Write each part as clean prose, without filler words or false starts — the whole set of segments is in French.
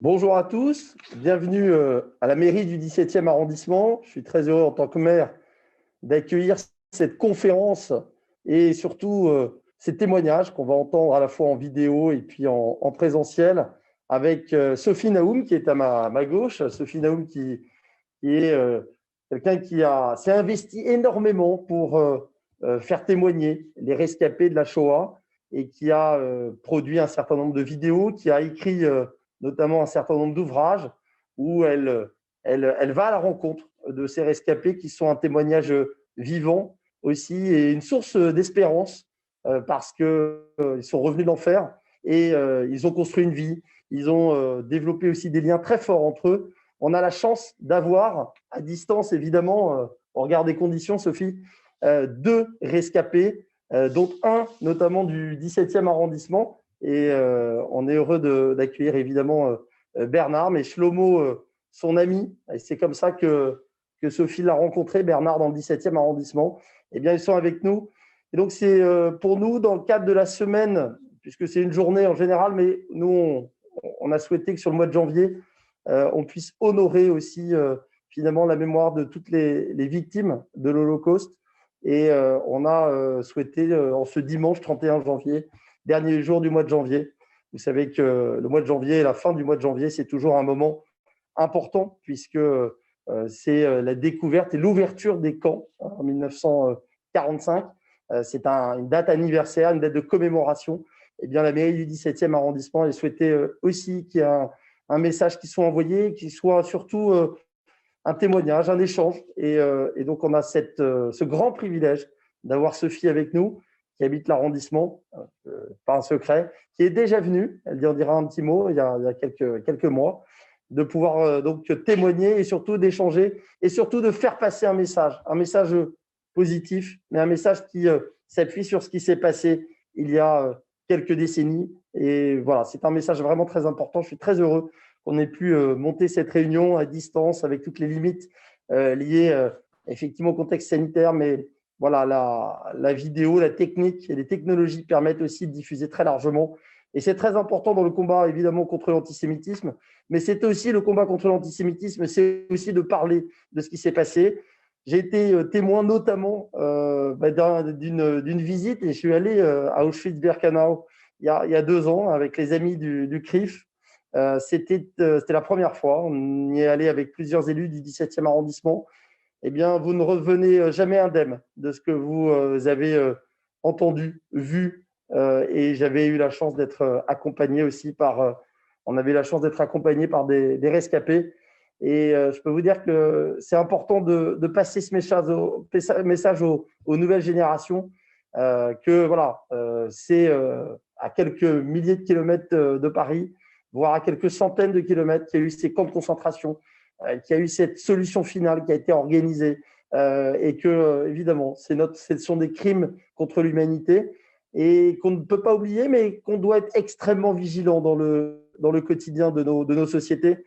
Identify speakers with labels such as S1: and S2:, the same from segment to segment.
S1: Bonjour à tous, bienvenue à la mairie du 17e arrondissement. Je suis très heureux en tant que maire d'accueillir cette conférence et surtout ces témoignages qu'on va entendre à la fois en vidéo et puis en présentiel avec Sophie Naoum qui est à ma gauche. Sophie Naoum qui est quelqu'un qui s'est investi énormément pour faire témoigner les rescapés de la Shoah et qui a produit un certain nombre de vidéos, qui a écrit notamment un certain nombre d'ouvrages où elle va à la rencontre de ces rescapés qui sont un témoignage vivant aussi et une source d'espérance parce qu'ils sont revenus d'enfer et ils ont construit une vie, ils ont développé aussi des liens très forts entre eux. On a la chance d'avoir à distance, évidemment, au regard des conditions, Sophie, deux rescapés, dont un notamment du 17e arrondissement. Et on est heureux d'accueillir évidemment Bernard, mais Shlomo, son ami, et c'est comme ça que Sophie l'a rencontré, Bernard, dans le 17e arrondissement. Eh bien, ils sont avec nous. Et donc, c'est pour nous, dans le cadre de la semaine, puisque c'est une journée en général, mais nous, on a souhaité que sur le mois de janvier, on puisse honorer aussi finalement la mémoire de toutes les victimes de l'Holocauste. Et on a souhaité, en ce dimanche 31 janvier, dernier jour du mois de janvier, vous savez que le mois de janvier, la fin du mois de janvier, c'est toujours un moment important puisque c'est la découverte et l'ouverture des camps en 1945. C'est une date anniversaire, une date de commémoration. Eh bien, la mairie du 17e arrondissement elle souhaitait aussi qu'il y ait un message qui soit envoyé, qui soit surtout un témoignage, un échange. Et donc, on a ce grand privilège d'avoir Sophie avec nous, qui habite l'arrondissement, pas un secret, qui est déjà venue, elle en dira un petit mot, il y a quelques mois, de pouvoir donc témoigner et surtout d'échanger et surtout de faire passer un message positif, mais un message qui s'appuie sur ce qui s'est passé il y a quelques décennies. Et voilà, c'est un message vraiment très important. Je suis très heureux qu'on ait pu monter cette réunion à distance avec toutes les limites liées effectivement au contexte sanitaire, mais voilà, la vidéo, la technique et les technologies permettent aussi de diffuser très largement. Et c'est très important dans le combat, évidemment, contre l'antisémitisme, mais c'est aussi le combat contre l'antisémitisme, c'est aussi de parler de ce qui s'est passé. J'ai été témoin notamment d'une visite et je suis allé à Auschwitz-Birkenau il y a 2 ans avec les amis du CRIF. C'était la première fois. On y est allé avec plusieurs élus du 17e arrondissement. Eh bien, vous ne revenez jamais indemne de ce que vous avez entendu, vu. Et j'avais eu la chance d'être accompagné aussi on avait la chance d'être accompagné par des rescapés. Et je peux vous dire que c'est important de passer ce message aux nouvelles générations, que voilà, c'est à quelques milliers de kilomètres de Paris, voire à quelques centaines de kilomètres, qu'il y a eu ces camps de concentration, qu'il y a eu cette solution finale qui a été organisée, et que, évidemment, ce sont des crimes contre l'humanité et qu'on ne peut pas oublier, mais qu'on doit être extrêmement vigilant dans le quotidien de nos sociétés,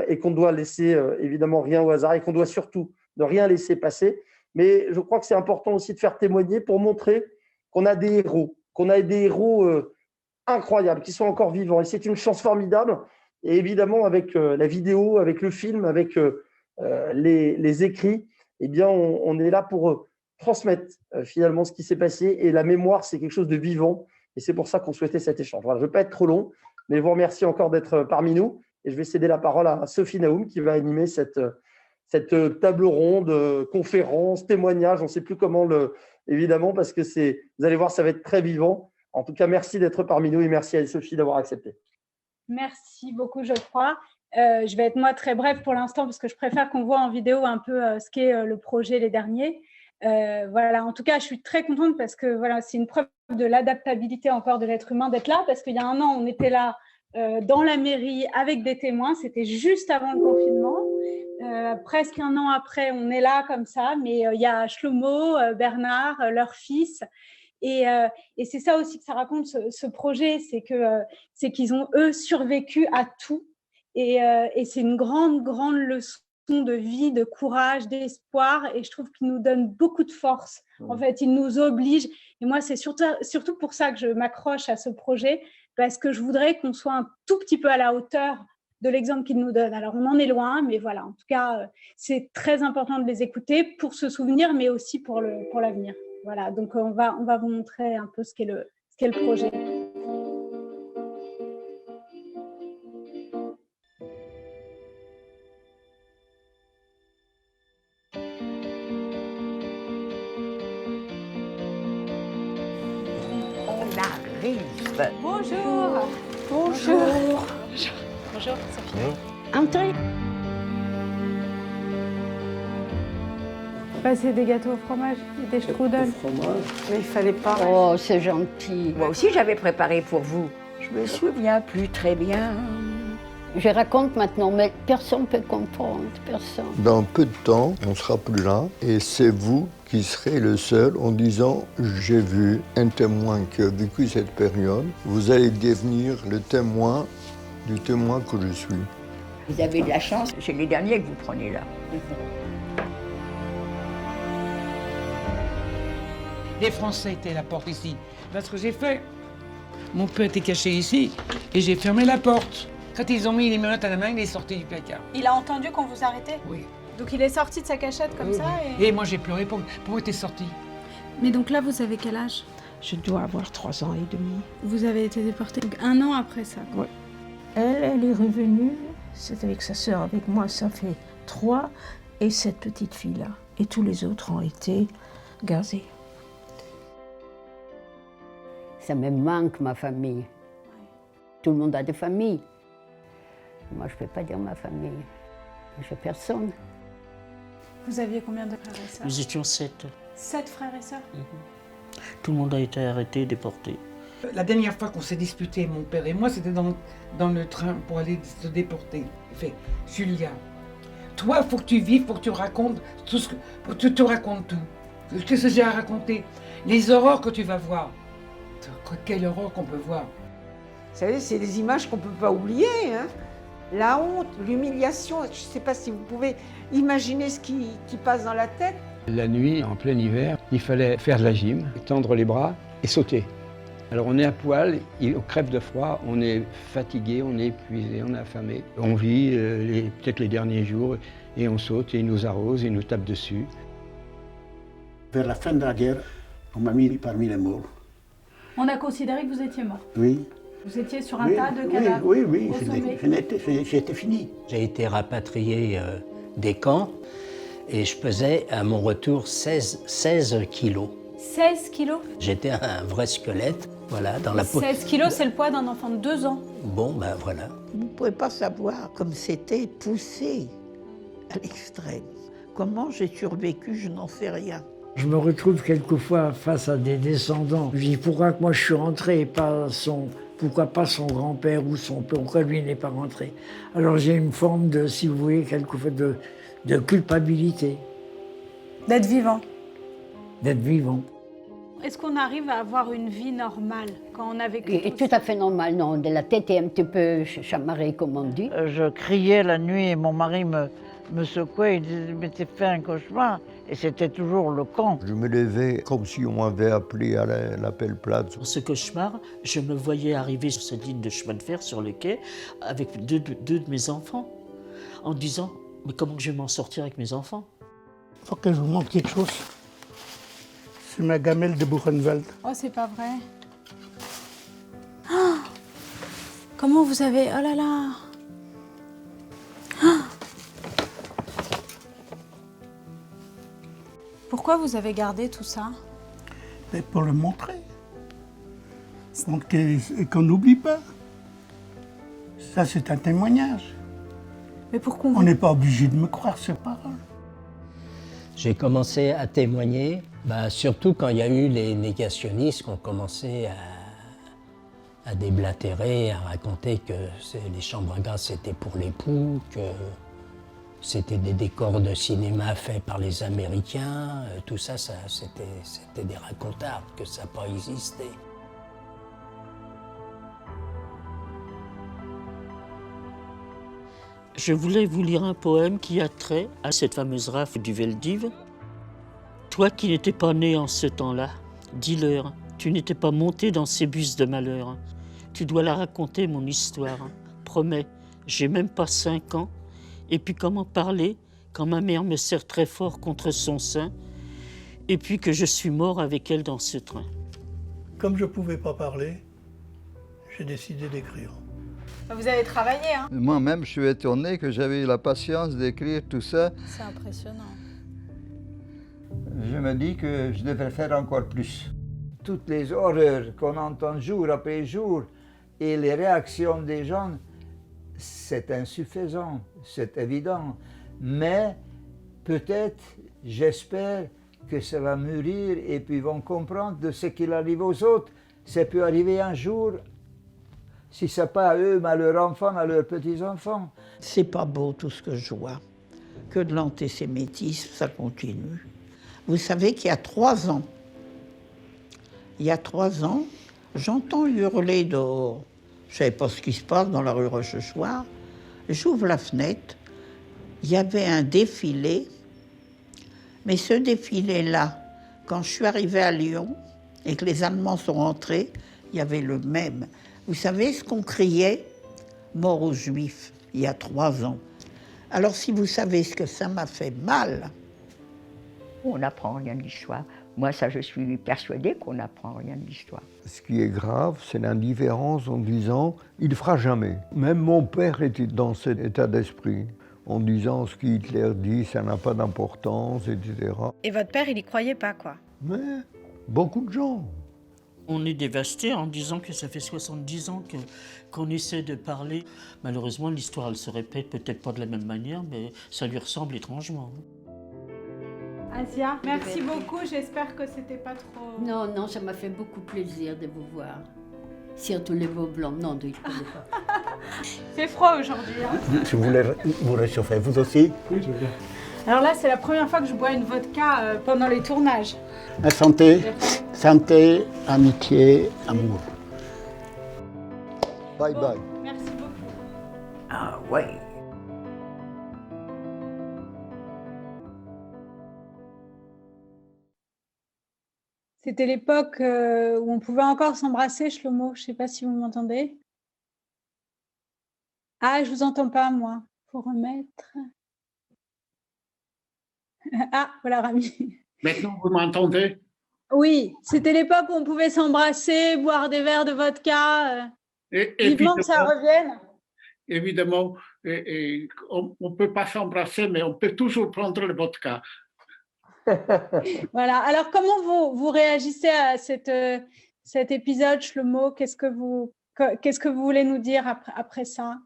S1: et qu'on ne doit laisser évidemment rien au hasard et qu'on doit surtout ne rien laisser passer. Mais je crois que c'est important aussi de faire témoigner pour montrer qu'on a des héros incroyables, qui sont encore vivants. Et c'est une chance formidable. Et évidemment, avec la vidéo, avec le film, avec les écrits, eh bien, on est là pour transmettre finalement ce qui s'est passé. Et la mémoire, c'est quelque chose de vivant. Et c'est pour ça qu'on souhaitait cet échange. Voilà, je ne veux pas être trop long, mais je vous remercie encore d'être parmi nous. Et je vais céder la parole à Sophie Naoum qui va animer cette table ronde, conférence, témoignage. On ne sait plus comment évidemment, parce que vous allez voir, ça va être très vivant. En tout cas, merci d'être parmi nous et merci à Sophie d'avoir accepté.
S2: Merci beaucoup, Geoffroy. Je vais être moi très brève pour l'instant parce que je préfère qu'on voit en vidéo un peu ce qu'est le projet les derniers. Voilà, en tout cas, je suis très contente parce que voilà, c'est une preuve de l'adaptabilité encore de l'être humain d'être là, parce qu'il y a un an, on était là dans la mairie avec des témoins, c'était juste avant le confinement. Presque un an après, on est là comme ça, mais il y a Shlomo, Bernard, leur fils. Et c'est ça aussi que ça raconte, ce projet, c'est qu'ils ont, eux, survécu à tout. Et c'est une grande, grande leçon de vie, de courage, d'espoir. Et je trouve qu'ils nous donnent beaucoup de force. En fait, ils nous obligent. Et moi, c'est surtout pour ça que je m'accroche à ce projet, parce que je voudrais qu'on soit un tout petit peu à la hauteur de l'exemple qu'ils nous donnent. Alors, on en est loin, mais voilà, en tout cas, c'est très important de les écouter pour se souvenir, mais aussi pour l'avenir. Voilà, donc on va vous montrer un peu ce qu'est le projet.
S3: Bonjour. Bonjour.
S2: Bonjour, Sophie.
S3: Entrez.
S2: C'est des gâteaux au fromage et des strudels.
S3: Mais il fallait pas.
S4: Oh, c'est gentil.
S3: Moi aussi, j'avais préparé pour vous. Je me souviens plus très bien.
S4: Je raconte maintenant, mais personne ne peut comprendre, personne.
S5: Dans peu de temps, on sera plus là et c'est vous qui serez le seul en disant « j'ai vu un témoin qui a vécu cette période ». Vous allez devenir le témoin du témoin que je suis.
S3: Vous avez de la chance, c'est les derniers que vous prenez là.
S6: Les Français étaient à la porte ici. Là, ce que j'ai fait, mon père était caché ici et j'ai fermé la porte. Quand ils ont mis les menottes à la main, il est sorti du placard.
S2: Il a entendu qu'on vous arrêtait?
S6: Oui.
S2: Donc il est sorti de sa cachette comme ça
S6: Et moi, j'ai pleuré. Pourquoi t'es sorti?
S2: Mais donc là, vous avez quel âge?
S7: Je dois avoir 3 ans et demi.
S2: Vous avez été déporté donc 1 an après ça.
S7: Oui. Elle est revenue, c'est avec sa sœur, avec moi, ça fait 3, et cette petite fille-là. Et tous les autres ont été gazés.
S4: Ça me manque, ma famille. Tout le monde a des familles. Moi, je ne peux pas dire ma famille. Je n'ai personne.
S2: Vous aviez combien de frères et sœurs?
S8: Nous étions 7.
S2: 7 frères et sœurs?
S8: Tout le monde a été arrêté, déporté.
S6: La dernière fois qu'on s'est disputé, mon père et moi, c'était dans le train pour aller se déporter. Il fait « Julia, toi, il faut que tu vives, il faut que tu racontes tout ce que... Faut que tu te racontes tout. Qu'est-ce que j'ai à raconter? Les horreurs que tu vas voir. Quelle horreur qu'on peut voir.
S3: Vous savez, c'est des images qu'on ne peut pas oublier. Hein. La honte, l'humiliation, je ne sais pas si vous pouvez imaginer ce qui passe dans la tête.
S9: La nuit, en plein hiver, il fallait faire de la gym, tendre les bras et sauter. Alors on est à poil, on crève de froid, on est fatigué, on est épuisé, on est affamé. On vit peut-être les derniers jours et on saute et ils nous arrosent et ils nous tapent dessus.
S10: Vers la fin de la guerre, on m'a mis parmi les morts.
S2: On a considéré que vous étiez mort.
S10: Oui.
S2: Vous étiez sur un tas de cadavres.
S10: Oui, j'étais fini.
S11: J'ai été rapatrié des camps et je pesais à mon retour 16 kilos.
S2: 16 kilos?
S11: J'étais un vrai squelette, voilà, dans la peau.
S2: 16 kilos, c'est le poids d'un enfant de 2 ans.
S11: Bon, ben voilà.
S7: Vous ne pouvez pas savoir comme c'était poussé à l'extrême. Comment j'ai survécu, je n'en sais rien.
S12: Je me retrouve quelquefois face à des descendants. Je dis pourquoi moi je suis rentré et pas pourquoi pas son grand-père ou son père, pourquoi lui n'est pas rentré. Alors j'ai une forme de, si vous voulez, quelquefois de culpabilité.
S2: D'être vivant.
S12: D'être vivant.
S2: Est-ce qu'on arrive à avoir une vie normale quand on a vécu
S4: Et tout à fait normal, non. De la tête est un petit peu chamarrée, comme on dit.
S13: Je criais la nuit et mon mari me secouait, il disait « mais t'es fait un cauchemar ». Et c'était toujours le camp.
S5: Je me levais comme si on m'avait appelé à l'appel plate.
S8: Dans ce cauchemar, je me voyais arriver sur cette ligne de chemin de fer sur le quai avec deux de mes enfants, en disant « mais comment je vais m'en sortir avec mes enfants ?»
S10: Il faut que je vous montre quelque chose. C'est ma gamelle de Buchenwald.
S2: Oh, c'est pas vrai. Oh, comment vous avez... Oh là là. Oh. Pourquoi vous avez gardé tout ça?
S10: Mais pour le montrer. Donc, qu'on n'oublie pas. Ça, c'est un témoignage.
S2: Mais pourquoi
S10: on n'est pas obligé de me croire ces paroles.
S11: J'ai commencé à témoigner, surtout quand il y a eu les négationnistes qui ont commencé à déblatérer, à raconter que les chambres à gaz c'était pour l'époux, que c'était des décors de cinéma faits par les Américains. Tout ça, c'était des racontards, que ça n'a pas existé.
S8: Je voulais vous lire un poème qui a trait à cette fameuse rafle du Veldiv. Toi qui n'étais pas né en ce temps-là, dis-leur, tu n'étais pas monté dans ces bus de malheur. Tu dois la raconter, mon histoire. Promets, J'ai même pas 5 ans. Et puis comment parler quand ma mère me serre très fort contre son sein et puis que je suis mort avec elle dans ce train.
S10: Comme je ne pouvais pas parler, j'ai décidé d'écrire.
S2: Vous avez travaillé, hein?
S14: Moi-même, je suis étonné que j'avais eu la patience d'écrire tout ça.
S2: C'est impressionnant.
S15: Je me dis que je devrais faire encore plus. Toutes les horreurs qu'on entend jour après jour et les réactions des gens, c'est insuffisant, c'est évident. Mais peut-être, j'espère que ça va mûrir et puis ils vont comprendre de ce qu'il arrive aux autres. Ça peut arriver un jour, si ce n'est pas à eux, mais à leurs enfants, à leurs petits-enfants.
S13: C'est pas beau tout ce que je vois. Que de l'antisémitisme, ça continue. Vous savez qu'il y a 3 ans, j'entends hurler dehors. Je ne savais pas ce qui se passe dans la rue Rochechouart. J'ouvre la fenêtre, il y avait un défilé. Mais ce défilé-là, quand je suis arrivée à Lyon et que les Allemands sont rentrés, il y avait le même. Vous savez ce qu'on criait? Mort aux Juifs, il y a 3 ans. Alors si vous savez ce que ça m'a fait mal.
S16: On n'apprend rien de l'histoire. Moi, ça, je suis persuadée qu'on n'apprend rien de l'histoire.
S5: Ce qui est grave, c'est l'indifférence en disant « il ne fera jamais ». Même mon père était dans cet état d'esprit, en disant ce qu'Hitler dit, ça n'a pas d'importance, etc.
S2: Et votre père, il n'y croyait pas, quoi?
S5: Mais beaucoup de gens.
S8: On est dévasté en disant que ça fait 70 ans qu'on essaie de parler. Malheureusement, l'histoire, elle se répète peut-être pas de la même manière, mais ça lui ressemble étrangement.
S2: Asia, merci beaucoup. J'espère que c'était pas trop...
S4: Non, non, ça m'a fait beaucoup plaisir de vous voir. Surtout les veaux blancs. Non, je ne connais pas.
S2: C'est froid aujourd'hui. Hein.
S10: Je voulais vous réchauffer, vous aussi?
S2: Oui, je veux bien. Alors là, c'est la première fois que je bois une vodka pendant les tournages.
S10: Santé, santé, amitié, amour.
S5: Bye bye.
S2: Merci beaucoup.
S13: Ah ouais.
S2: C'était l'époque où on pouvait encore s'embrasser, Shlomo. Je ne sais pas si vous m'entendez. Ah, je ne vous entends pas, moi. Il faut remettre. Ah, voilà, Rami.
S17: Maintenant, vous m'entendez?
S2: Oui, c'était l'époque où on pouvait s'embrasser, boire des verres de vodka. Vivement que ça revienne.
S17: Évidemment, on ne peut pas s'embrasser, mais on peut toujours prendre le vodka.
S2: Voilà. Alors, comment vous réagissez à cet épisode, Shlomo? Qu'est-ce que vous voulez nous dire après ça?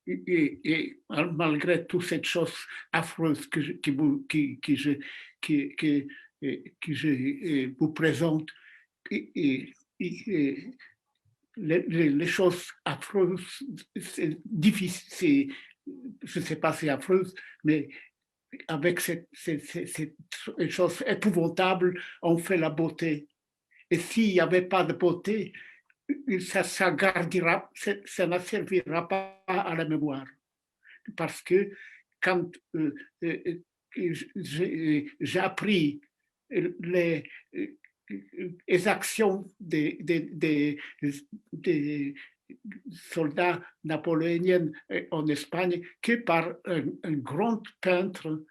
S17: Et malgré toutes ces choses affreuses que je vous présente, les choses affreuses, c'est difficile, je ne sais pas si c'est affreuse, mais avec ces choses épouvantables, on fait la beauté. Et s'il n'y avait pas de beauté, ça gardera, ça ne servira pas à la mémoire. Parce que quand j'ai appris les actions des soldats napoléoniens en Espagne que par un grand peintre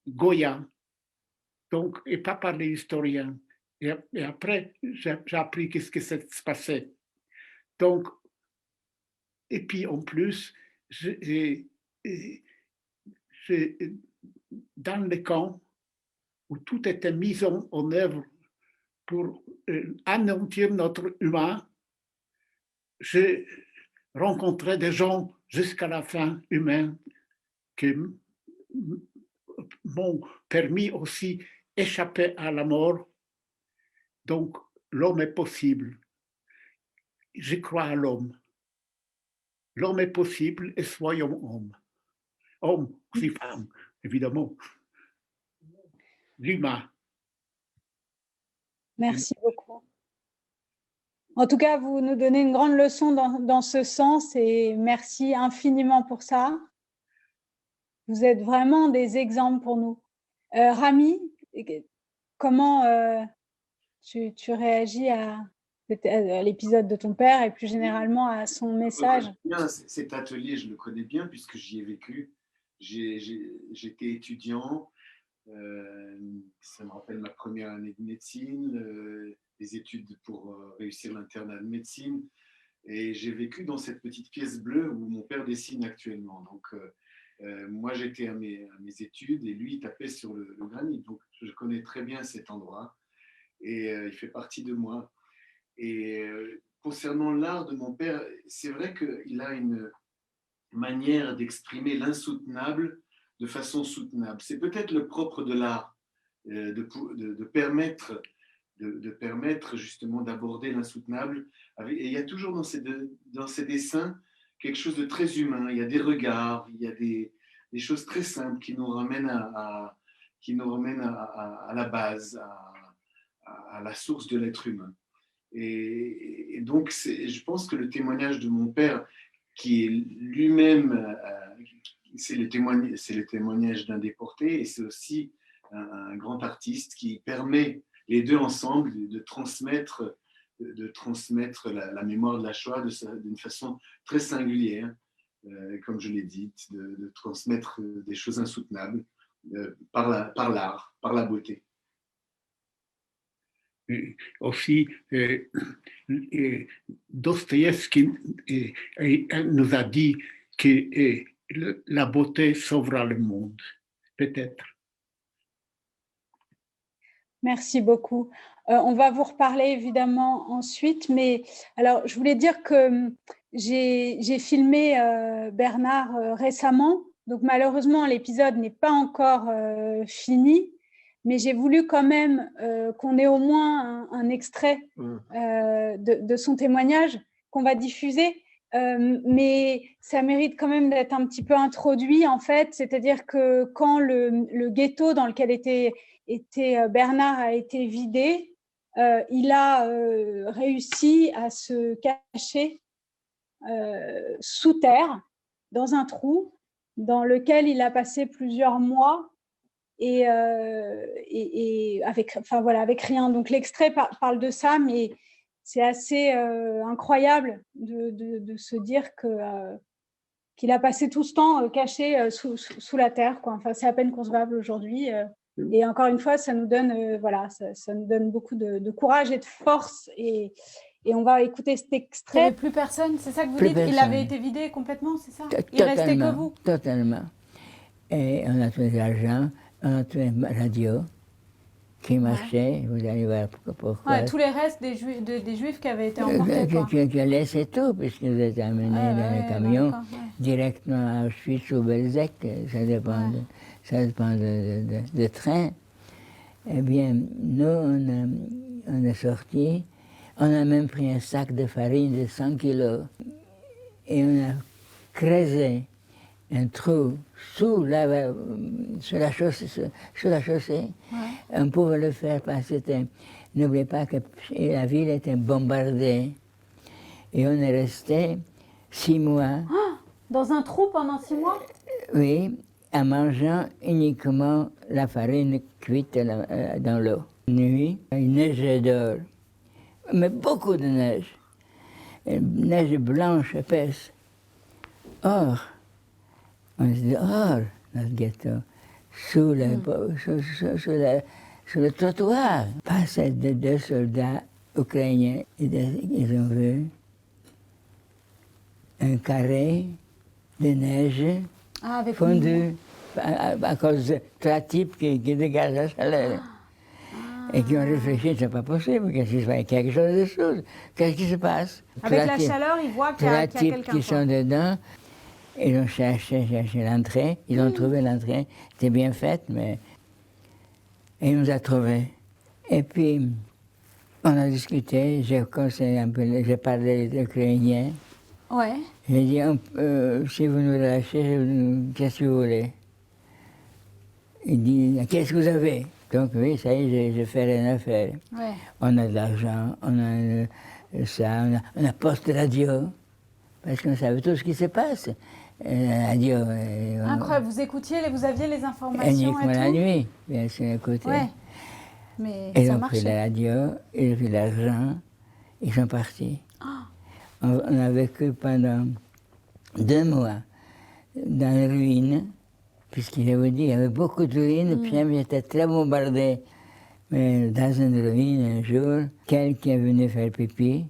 S17: Goya, donc, et pas par les historiens. Et après, j'ai appris qu'est-ce que ça se passait. Donc, et puis en plus, dans les camps où tout était mis en œuvre pour anéantir notre humain, j'ai rencontré des gens jusqu'à la fin humains qui m'ont permis aussi d'échapper à la mort. Donc, l'homme est possible. Je crois à l'homme. L'homme est possible et soyons hommes. Homme, aussi femme, évidemment. L'humain.
S2: Merci beaucoup. En tout cas, vous nous donnez une grande leçon dans ce sens et merci infiniment pour ça. Vous êtes vraiment des exemples pour nous. Rami, comment tu réagis à à l'épisode de ton père et plus généralement à son message.
S18: Bien, cet atelier, je le connais bien puisque j'y ai vécu. J'étais étudiant, ça me rappelle ma première année de médecine, des études pour réussir l'internat de médecine. Et j'ai vécu dans cette petite pièce bleue où mon père dessine actuellement. Donc, moi, j'étais à mes études et lui, il tapait sur le granit. Donc, je connais très bien cet endroit et il fait partie de moi. Et concernant l'art de mon père, c'est vrai qu'il a une manière d'exprimer l'insoutenable de façon soutenable. C'est peut-être le propre de l'art, de permettre justement d'aborder l'insoutenable. Et il y a toujours dans ces dessins quelque chose de très humain. Il y a des regards, il y a des choses très simples qui nous ramènent à la base, à la source de l'être humain. Et donc, je pense que le témoignage de mon père, qui est lui-même, c'est le témoignage d'un déporté, et c'est aussi un grand artiste qui permet les deux ensemble de transmettre la mémoire de la Shoah d'une façon très singulière, comme je l'ai dit, de transmettre des choses insoutenables par l'art, par la beauté.
S17: Aussi, Dostoïevski nous a dit que la beauté sauvera le monde, peut-être.
S2: Merci beaucoup. On va vous reparler évidemment ensuite, mais alors je voulais dire que j'ai filmé Bernard récemment, donc malheureusement l'épisode n'est pas encore fini, mais j'ai voulu quand même qu'on ait au moins un extrait de son témoignage qu'on va diffuser, mais ça mérite quand même d'être un petit peu introduit en fait, c'est-à-dire que quand le ghetto dans lequel était Bernard a été vidé, il a réussi à se cacher sous terre, dans un trou, dans lequel il a passé plusieurs mois et avec rien. Donc l'extrait parle de ça, mais c'est assez incroyable de se dire qu'il a passé tout ce temps caché sous la terre, quoi. Enfin, c'est à peine concevable aujourd'hui. Et encore une fois, ça nous donne, ça nous donne beaucoup de courage et de force. Et on va écouter cet extrait. Il n'y avait plus personne, c'est ça que vous dites? Il avait été vidé complètement, c'est ça? Il restait que vous?
S19: Totalement. Et on a trouvé de l'argent, on a trouvé une radio qui marchait. Vous allez voir pourquoi.
S2: Ouais, tous les restes des Juifs qui avaient été emportés.
S19: Qui a laissé tout, puisqu'ils étaient amenés dans les camions directement à Auschwitz ou Belzec, ça dépend de train. Eh bien, nous, on est sortis, on a même pris un sac de farine de 100 kilos et on a creusé un trou sous la chaussée. Ouais. On pouvait le faire parce que n'oubliez pas que la ville était bombardée et on est resté 6 mois.
S2: Oh, dans un trou pendant 6 mois?
S19: Oui, en mangeant uniquement la farine cuite dans l'eau. Nuit, il neigeait dehors, mais beaucoup de neige. Une neige blanche, épaisse. Or, on se dit, dans le ghetto, sur le trottoir, passaient deux soldats ukrainiens. Ils ont vu un carré de neige fondu à cause de 3 types qui dégagent la chaleur. Et qui ont réfléchi, c'est pas possible, qu'est-ce qui se passe? Quelque chose de chose. Qu'est-ce qui se passe?
S2: Avec la chaleur, ils voient qu'il y a quelqu'un.
S19: 3 types qui sont dedans, ils ont cherché l'entrée, ils ont trouvé l'entrée, c'était bien faite, mais il nous a trouvés. Et puis, on a discuté, j'ai conseillé un peu, j'ai parlé ukrainien.
S2: Ouais.
S19: J'ai dit, si vous nous relâchez, qu'est-ce que vous voulez? Il dit, qu'est-ce que vous avez? Donc oui, ça y est, j'ai fait une affaire. Ouais. On a de l'argent, on a ça, on a poste radio, parce qu'on savait tout ce qui se passe. Radio.
S2: Incroyable, vous écoutiez, vous aviez les informations
S19: uniquement et tout? La nuit, bien sûr, écouter.
S2: Ouais. Mais
S19: ils
S2: ça
S19: ont
S2: marchait.
S19: pris la radio, ils ont pris l'argent, Ils sont partis. On a vécu pendant 2 mois dans les ruines, puisqu'il avait dit qu'il y avait beaucoup de ruines, puis même j'étais très bombardé. Mais dans une ruine, un jour, quelqu'un est venu faire pipi,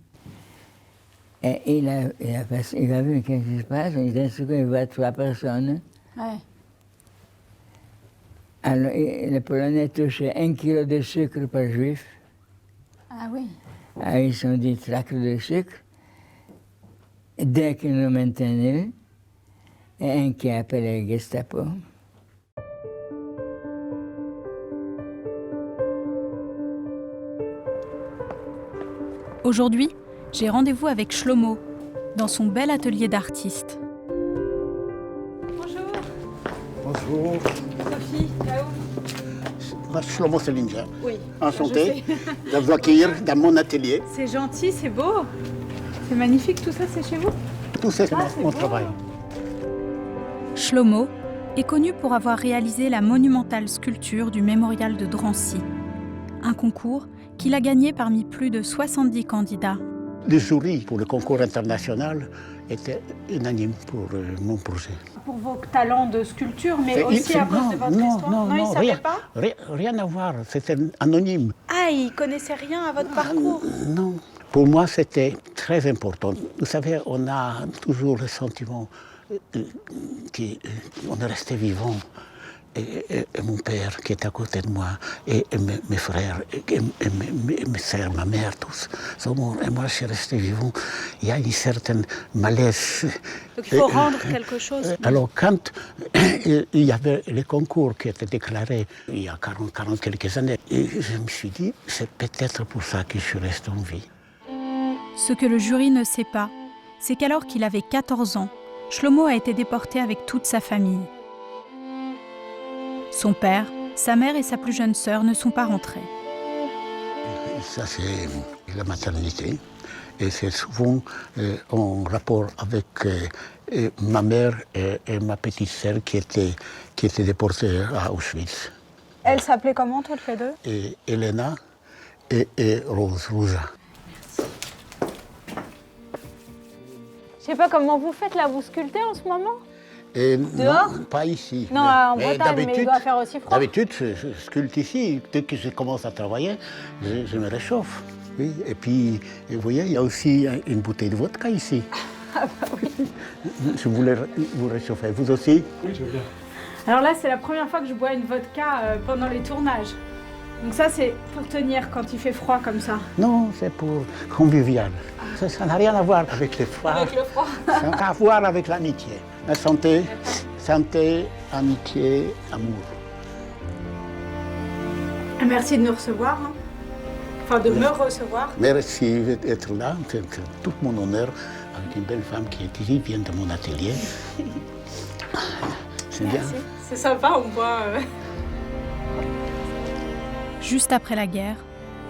S19: et il a vu qu'est-ce qui se passe, il a dit qu'il voit 3 personnes.
S2: Ouais.
S19: Alors, les Polonais touchaient 1 kilo de sucre par juif.
S2: Ah oui.
S19: Alors, ils sont dit tracts de sucre. Dès qu'ils nous maintenaient, et un qui a appelé le Gestapo.
S20: Aujourd'hui, j'ai rendez-vous avec Shlomo, dans son bel atelier d'artiste.
S2: Bonjour.
S21: Bonjour.
S2: Sophie, là-haut.
S21: Moi, Shlomo Selinger.
S2: Oui.
S21: Enchanté de vous accueillir dans mon atelier.
S2: C'est gentil, c'est beau. C'est magnifique, tout ça, c'est chez vous?
S21: Tout ça, c'est mon travail.
S20: Shlomo est connu pour avoir réalisé la monumentale sculpture du mémorial de Drancy, un concours qu'il a gagné parmi plus de 70 candidats.
S21: Le jury pour le concours international était unanime pour mon projet.
S2: Pour vos talents de sculpture, mais aussi à cause de votre histoire? Non, ils ne savaient pas?
S21: Rien à voir, c'était anonyme.
S2: Ah, ils ne connaissaient rien à votre parcours?
S21: Non. Pour moi, c'était très important. Vous savez, on a toujours le sentiment qu'on est resté vivant. Et mon père qui est à côté de moi, et mes frères, et mes sœurs, ma mère, tous sont morts. Et moi, je suis resté vivant. Il y a une certaine malaise.
S2: Donc il faut rendre quelque chose.
S21: Alors, quand il y avait les concours qui étaient déclarés il y a 40 quelques années, et je me suis dit, c'est peut-être pour ça que je suis resté en vie.
S20: Ce que le jury ne sait pas, c'est qu'alors qu'il avait 14 ans, Shlomo a été déporté avec toute sa famille. Son père, sa mère et sa plus jeune sœur ne sont pas rentrés.
S21: Ça, c'est la maternité. Et c'est souvent en rapport avec ma mère et ma petite sœur qui étaient déportées à Auschwitz.
S2: Elle s'appelait comment, toutes les deux?
S21: Et Elena et Rosa.
S2: Je sais pas comment vous faites là, vous sculptez en ce moment?
S21: Dehors? Non, pas ici.
S2: Non, en Bretagne, mais il doit faire aussi froid.
S21: D'habitude, je sculpte ici. Dès que je commence à travailler, je me réchauffe. Oui. Et puis, vous voyez, il y a aussi une bouteille de vodka ici.
S2: Ah bah oui.
S21: Je voulais vous réchauffer. Vous aussi?
S2: Oui, je veux bien. Alors là, c'est la première fois que je bois une vodka pendant les tournages. Donc ça, c'est pour tenir quand il fait froid comme ça?
S21: Non, c'est pour convivial. Ça n'a rien à voir avec le froid.
S2: Avec le froid.
S21: Ça n'a à voir avec l'amitié. La santé, amitié, amour.
S2: Merci de nous recevoir, hein. Enfin de me recevoir.
S21: Merci d'être là, c'est tout mon honneur, avec une belle femme qui est ici, vient de mon atelier. C'est bien.
S2: C'est sympa, on voit.
S20: Juste après la guerre,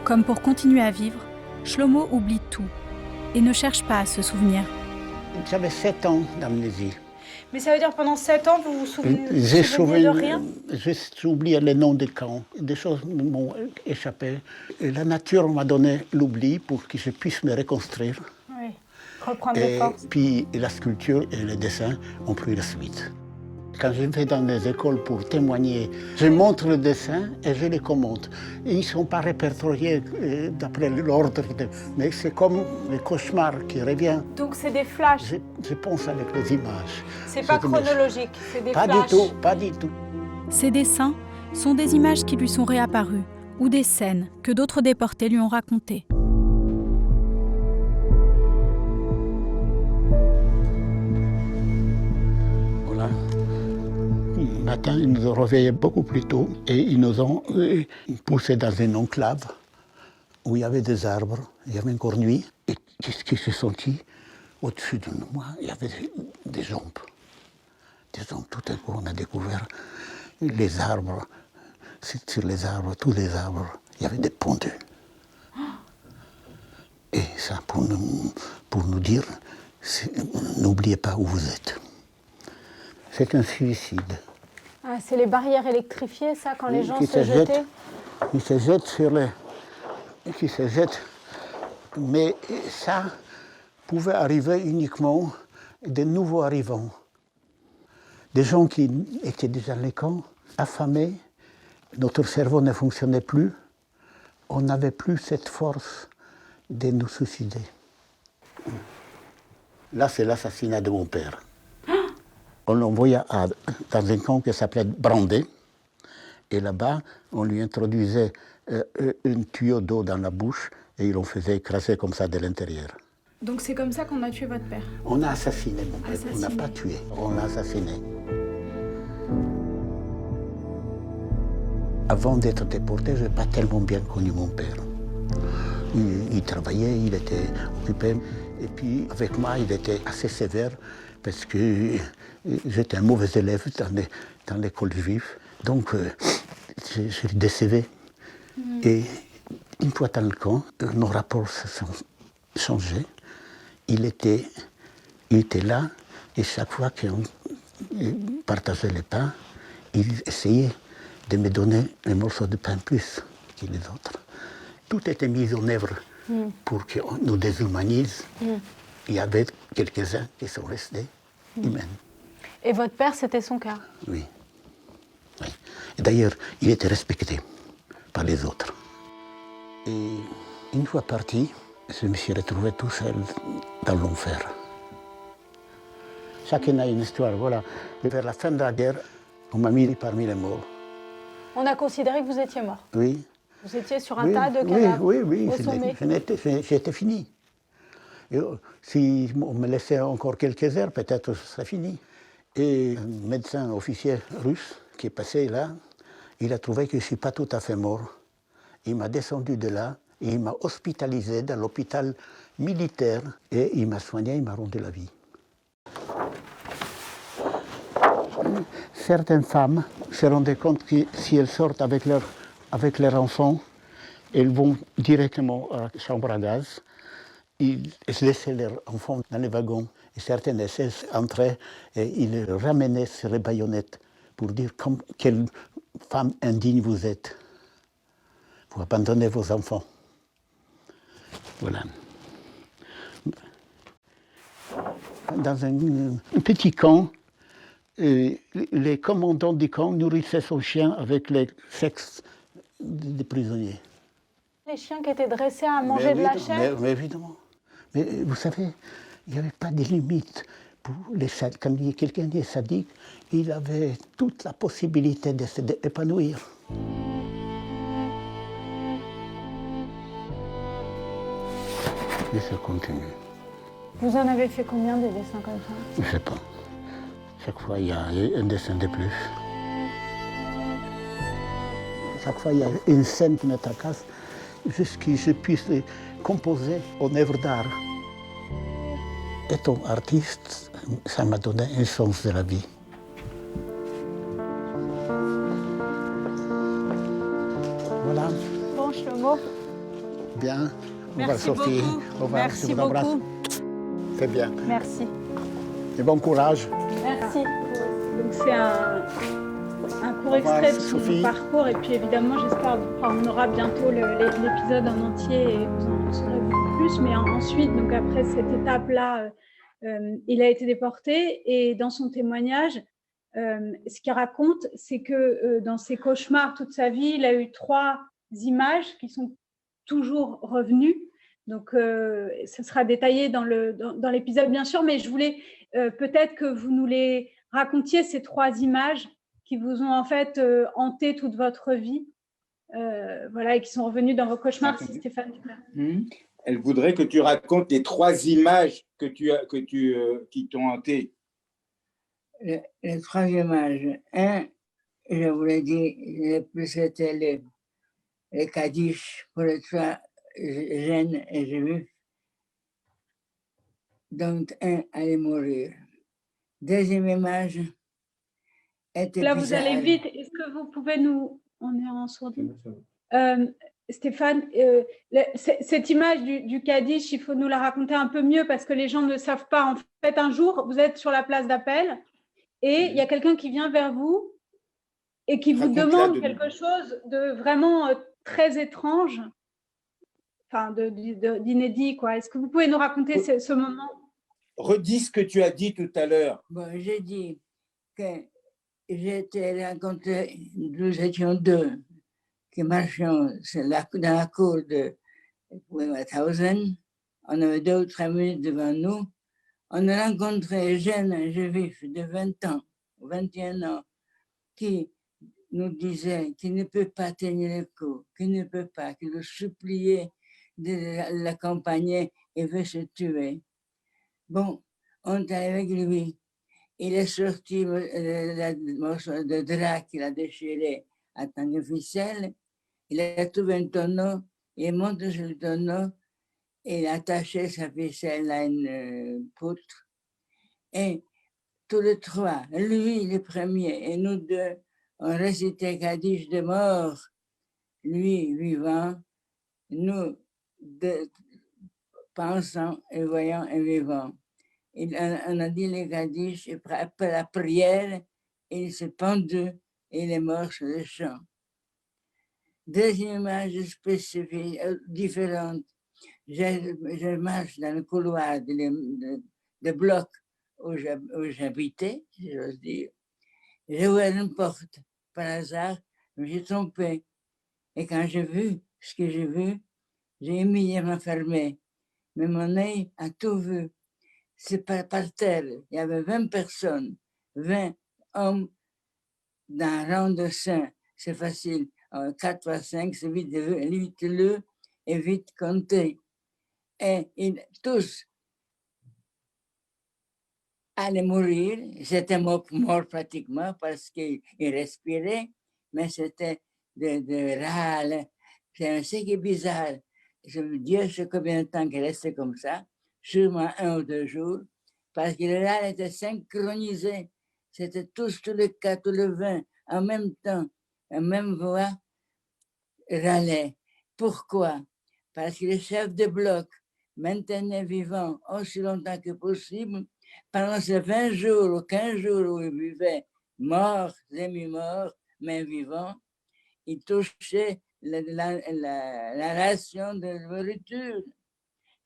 S20: comme pour continuer à vivre, Shlomo oublie tout et ne cherche pas à se souvenir.
S21: J'avais 7 ans d'amnésie.
S2: Mais ça veut dire pendant 7 ans, vous vous souvenez de rien?
S21: J'ai oublié les noms des camps. Des choses m'ont échappé. Et la nature m'a donné l'oubli pour que je puisse me reconstruire.
S2: Oui, reprendre des forces.
S21: Puis la sculpture et le dessin ont pris la suite. Quand je vais dans les écoles pour témoigner, je montre le dessin et je les commente. Et ils ne sont pas répertoriés d'après l'ordre, mais c'est comme le cauchemar qui revient.
S2: Donc c'est des flashs?
S21: Je pense avec les images.
S2: C'est pas chronologique, c'est des flashs?
S21: Pas du tout, pas du tout.
S20: Ces dessins sont des images qui lui sont réapparues ou des scènes que d'autres déportés lui ont racontées.
S21: Le matin, ils nous ont réveillés beaucoup plus tôt et ils nous ont poussés dans une enclave où il y avait des arbres, il y avait encore nuit. Et qu'est-ce qui s'est senti au-dessus de moi? Il y avait des jambes. Des jambes. Tout à coup, on a découvert les arbres. Sur les arbres, tous les arbres, il y avait des pendus. Et ça, pour nous dire, n'oubliez pas où vous êtes. C'est un suicide.
S2: Ah, c'est les barrières électrifiées, ça, quand les gens se jetaient?
S21: Qui se jettent Mais ça pouvait arriver uniquement des nouveaux arrivants. Des gens qui étaient déjà dans les camps, affamés, notre cerveau ne fonctionnait plus, on n'avait plus cette force de nous suicider. Là, c'est l'assassinat de mon père. On l'envoyait dans un camp qui s'appelait Brandé, et là-bas, on lui introduisait un tuyau d'eau dans la bouche et il en faisait écraser comme ça de l'intérieur.
S20: Donc c'est comme ça qu'on a tué votre père?
S21: On a assassiné mon père, on n'a pas tué, on l'a assassiné. Avant d'être déporté, je n'ai pas tellement bien connu mon père. Il travaillait, il était occupé. Et puis avec moi, il était assez sévère parce que j'étais un mauvais élève dans l'école juive. Donc je le décevais. Et une fois dans le camp, nos rapports se sont changés. Il était là et chaque fois qu'on partageait les pains, il essayait de me donner un morceau de pain plus que les autres. Tout était mis en œuvre pour qu'on nous déshumanise. Il y avait quelques-uns qui sont restés humains.
S20: Et votre père, c'était son cas?
S21: Oui. Oui. D'ailleurs, il était respecté par les autres. Et une fois parti, je me suis retrouvé tout seul dans l'enfer. Chacun a une histoire, voilà. Vers la fin de la guerre, on m'a mis parmi les morts.
S20: On a considéré que vous étiez mort?
S21: Oui.
S20: Vous étiez sur un tas de cadavres?
S21: Oui,
S20: au sommet.
S21: j'étais fini. Et si on me laissait encore quelques heures, peut-être ce serait fini. Et un médecin officier russe qui est passé là, il a trouvé que je ne suis pas tout à fait mort. Il m'a descendu de là et il m'a hospitalisé dans l'hôpital militaire et il m'a soigné, il m'a rendu la vie. Certaines femmes se rendaient compte que si elles sortent avec leurs enfants, elles vont directement à la chambre à gaz. Ils laissaient leurs enfants dans les wagons. Et certaines SS entraient et ils les ramenaient sur les baïonnettes pour dire quelle femme indigne vous êtes. Vous abandonnez vos enfants. Voilà. Dans un petit camp, les commandants du camp nourrissaient son chien avec les sexes des prisonniers.
S20: Les chiens qui étaient dressés à manger de la chair?
S21: Mais évidemment. Mais vous savez, il n'y avait pas de limite. Pour quand quelqu'un est sadique, il avait toute la possibilité de s'épanouir. Et ça continue.
S20: Vous en avez fait combien des dessins comme ça?
S21: Je ne sais pas. Chaque fois, il y a un dessin de plus. Chaque fois, il y a une scène qui me tracasse, jusqu'à ce que je puisse composer en œuvre d'art. Étant artiste, ça m'a donné un sens de la vie. Voilà.
S20: Bon, Shlomo.
S21: Bien. Au revoir,
S20: Merci
S21: Sophie.
S20: beaucoup.
S21: Au revoir.
S20: Merci
S21: Je vous embrasse.
S20: beaucoup.
S21: C'est bien.
S20: Merci.
S21: Et bon courage.
S2: Merci. Donc c'est un court
S21: revoir,
S2: extrait de son
S21: Sophie.
S2: parcours et puis évidemment j'espère, on aura bientôt l'épisode en entier et vous en saurez beaucoup plus. Mais ensuite, donc après cette étape-là, il a été déporté et dans son témoignage, ce qu'il raconte, c'est que dans ses cauchemars toute sa vie, il a eu 3 images qui sont toujours revenues. Donc, ce sera détaillé dans l'épisode, bien sûr, mais je voulais peut-être que vous nous les racontiez, ces 3 images qui vous ont en fait hanté toute votre vie, voilà, et qui sont revenues dans vos cauchemars, si Stéphane.
S1: Elle voudrait que tu racontes les 3 images qui t'ont hanté.
S19: Les 3 images. Je vous l'ai dit, le plus c'était les Kaddish pour les 3 jeunes et juifs, dont un allait mourir. Deuxième image était
S2: Là,
S19: bizarre.
S2: vous allez vite. Est-ce que vous pouvez nous... On est en sourdine. Stéphane, cette image du Kaddish, il faut nous la raconter un peu mieux parce que les gens ne savent pas. En fait, un jour, vous êtes sur la place d'appel et il y a quelqu'un qui vient vers vous et qui vous demande quelque chose de vraiment très étrange. d'inédit, quoi. Est-ce que vous pouvez nous raconter ce moment?
S1: Redis ce que tu as dit tout à l'heure.
S19: Bon, j'ai dit que j'étais rencontré, nous étions deux qui marchions dans la cour de Wimmerthausen. On avait 2 ou 3 minutes devant nous. On a rencontré un jeune juif de 20 ans, 21 ans, qui nous disait qu'il ne peut pas tenir le coup, qu'il ne peut pas, qu'il le suppliait de l'accompagner et veut se tuer. Bon, on est allé avec lui. Il est sorti le morceau de drap qu'il a déchiré en tant que ficelle. Il a trouvé un tonneau, il est monté sur le tonneau et il a attaché sa ficelle à une poutre. Et tous les trois, lui le premier et nous deux, on récitait Kaddish de mort, lui vivant, nous pensant et voyant et vivant. On a dit les Kaddish et après la prière, il s'est pendu et il est mort sur le champ. Deuxième image spécifique, différente. Je marche dans le couloir de bloc où j'habitais, si j'ose dire. J'ai ouvert une porte par hasard, mais j'ai trompé. Et quand j'ai vu ce que j'ai vu, j'ai immédiatement fermé. Mais mon œil a tout vu. C'est par terre, il y avait 20 personnes, 20 hommes dans un rang de 5. C'est facile. 4 fois 5, c'est vite lu et vite compté. Et tous allaient mourir. C'était mort pratiquement parce qu'ils respiraient, mais c'était de râle. C'est ce qui est bizarre. Dieu sait combien de temps qu'il restait comme ça, sûrement 1 ou 2 jours, parce que le râle était synchronisé. C'était tous les 4 ou les 20 en même temps, en même voix, râlaient. Pourquoi? Parce que le chef de bloc maintenait vivant aussi longtemps que possible pendant ces 20 jours ou 15 jours où il vivait mort, semi-mort, mais vivant. Il touchait la ration de nourriture.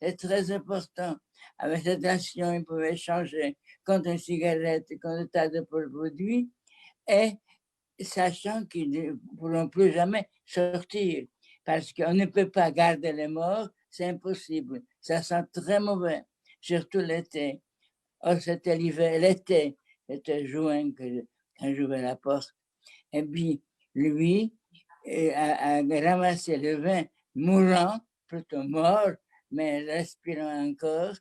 S19: C'est très important. Avec cette ration, il pouvait changer contre une cigarette, contre un tas de produits, et sachant qu'ils ne pourront plus jamais sortir, parce qu'on ne peut pas garder les morts, c'est impossible. Ça sent très mauvais, surtout l'été. Oh, c'était l'hiver, l'été, c'était juin quand j'ouvrais la porte. Et puis, lui a ramassé le vin mourant, plutôt mort, mais respirant encore,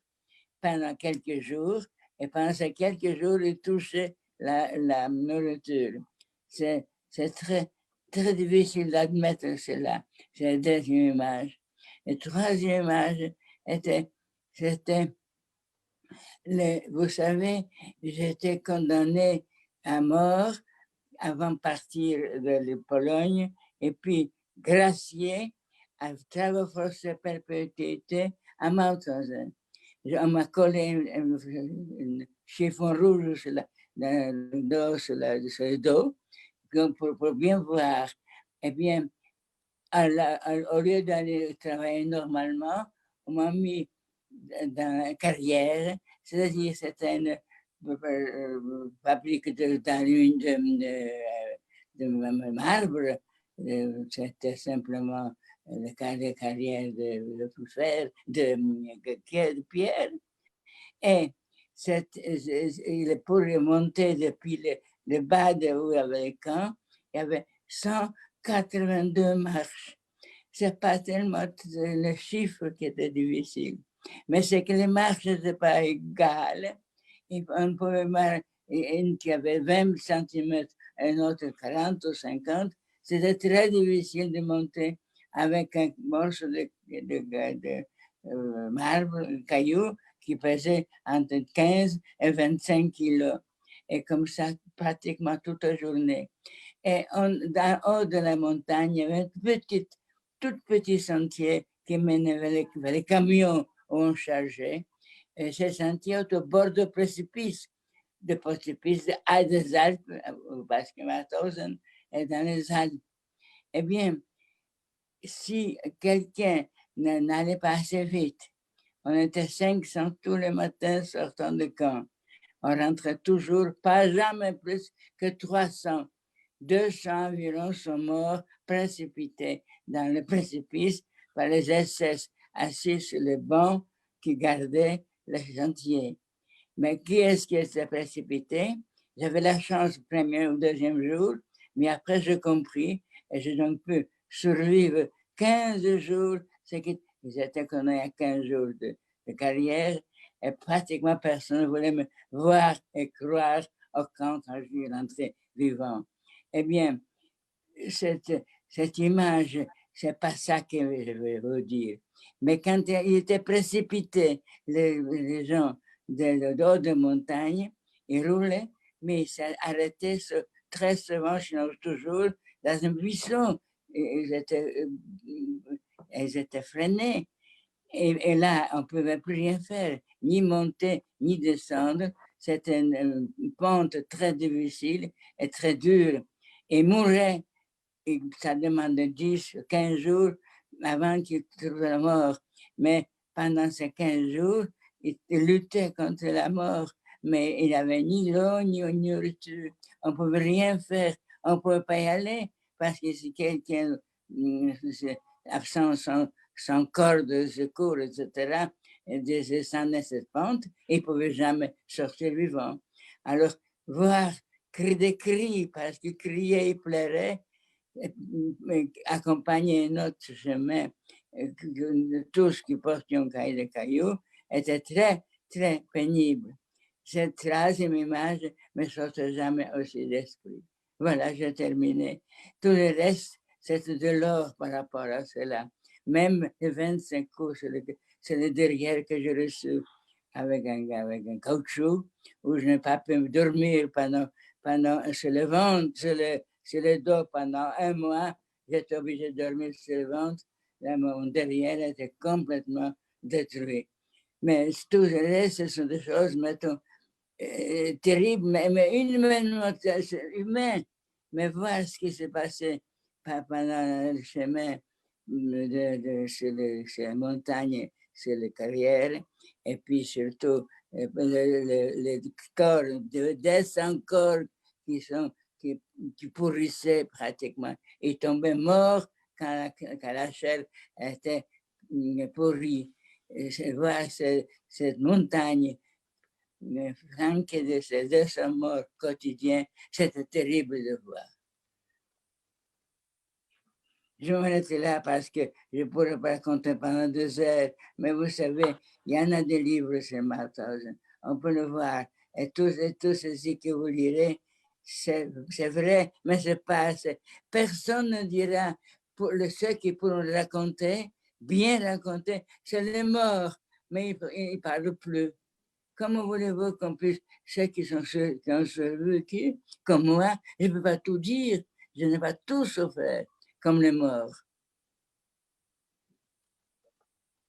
S19: pendant quelques jours. Et pendant ces quelques jours, il touchait la nourriture. C'est très, très difficile d'admettre cela. C'est la deuxième image. La troisième image c'était, vous savez, j'étais condamné à mort avant de partir de Pologne, et puis gracié à travaux forcés perpétuité à Mauthausen. On m'a collé un chiffon rouge sur le dos pour bien voir. Eh bien, au lieu d'aller travailler normalement, on m'a mis dans la carrière, c'est-à-dire c'était une fabrique de marbre. C'était simplement la carrière de fer, de pierre. Et pour remonter depuis le bas de où il y avait le camp, il y avait 182 marches. Ce n'est pas tellement le chiffre qui était difficile, mais c'est que les marches n'étaient pas égales. On pouvait marcher, une qui avait 20 cm, un autre 40 ou 50. C'était très difficile de monter avec un morceau de marbre, un caillou, qui pesait entre 15 et 25 kilos. Et comme ça, pratiquement toute la journée. Et en haut de la montagne, il y avait un tout petit sentier qui menait vers les camions où on chargeait. Et ce sentier est au bord de précipices des Alpes, parce que Mauthausen est dans les Alpes. Eh bien, si quelqu'un n'allait pas assez vite. On était 500 tous les matins sortant de camp. On rentrait toujours, pas jamais plus que 300. 200 environ sont morts précipités dans le précipice par les SS assis sur le banc qui gardaient le chantier. Mais qui est-ce qui s'est précipité? J'avais la chance le premier ou deuxième jour, mais après j'ai compris et j'ai donc pu survivre 15 jours, ce qui j'étais connu à 15 jours de carrière, et pratiquement personne ne voulait me voir et croire au camp quand je suis rentré vivant. Eh bien, cette image, c'est pas ça que je veux vous dire. Mais quand il était précipité, les gens de haut de montagne, ils roulaient, mais ils s'arrêtaient très souvent, sinon toujours, dans un buisson. Ils étaient freinés. Et là, on ne pouvait plus rien faire, ni monter, ni descendre. C'était une pente très difficile et très dure. Et mourir, ça demandait 10, 15 jours avant qu'il trouve la mort. Mais pendant ces 15 jours, il luttait contre la mort. Mais il n'avait ni l'eau, ni nourriture. On ne pouvait rien faire. On ne pouvait pas y aller parce que si quelqu'un absent sans corps de secours, etc., descendait cette pente, il ne pouvait jamais sortir vivant. Alors, voir des cris, parce qu'il criait, il pleurait, accompagner notre chemin, tous qui portions des cailloux, était très, très pénible. Cette troisième image ne me sort jamais aussi d'esprit. Voilà, j'ai terminé. Tout le reste, c'est de l'or par rapport à cela. Même les 25 coups, c'est le derrière que j'ai reçu avec un caoutchouc, où je n'ai pas pu dormir pendant sur le ventre, sur le dos pendant un mois. J'étais obligé de dormir sur le ventre. Là, mon derrière était complètement détruit. Mais tout le reste, ce sont des choses, mettons, terribles, mais humainement, humain. Mais voir ce qui s'est passé pendant le chemin sur les montagnes, sur les carrières, et puis surtout les corps, 200 corps qui pourrissaient pratiquement. Ils tombaient morts quand la chair était pourrie. Et voir cette montagne flanquée de ces 200 morts quotidiens, c'était terrible de voir. Je m'arrête là parce que je pourrais pas raconter pendant 2 heures, mais vous savez, il y en a des livres sur Mauthausen, on peut le voir, et tout ceci que vous lirez, c'est vrai, mais c'est pas assez. Personne ne dira, pour ceux qui pourront le raconter, bien raconter, c'est les morts, mais ils ne parlent plus. Comment voulez-vous qu'on puisse, ceux qui ont survécu, comme moi, je ne peux pas tout dire, je n'ai pas tout souffert, comme les morts.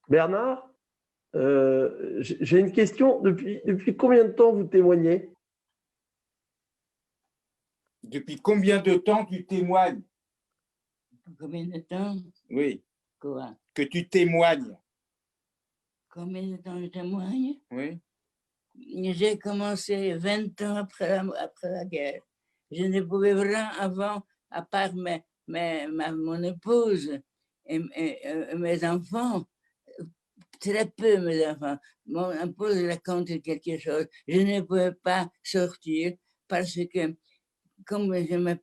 S6: Bernard, j'ai une question. Depuis combien de temps vous témoignez?
S1: Depuis combien de temps tu témoignes?
S19: Combien de temps?
S1: Oui.
S19: Quoi?
S1: Que tu témoignes.
S19: Combien de temps je témoigne?
S1: Oui.
S19: J'ai commencé 20 ans après la guerre. Je ne pouvais rien avant, à part mon épouse et mes enfants. Très peu, mes enfants. Mon épouse raconte quelque chose. Je ne pouvais pas sortir parce que, comme je m'ai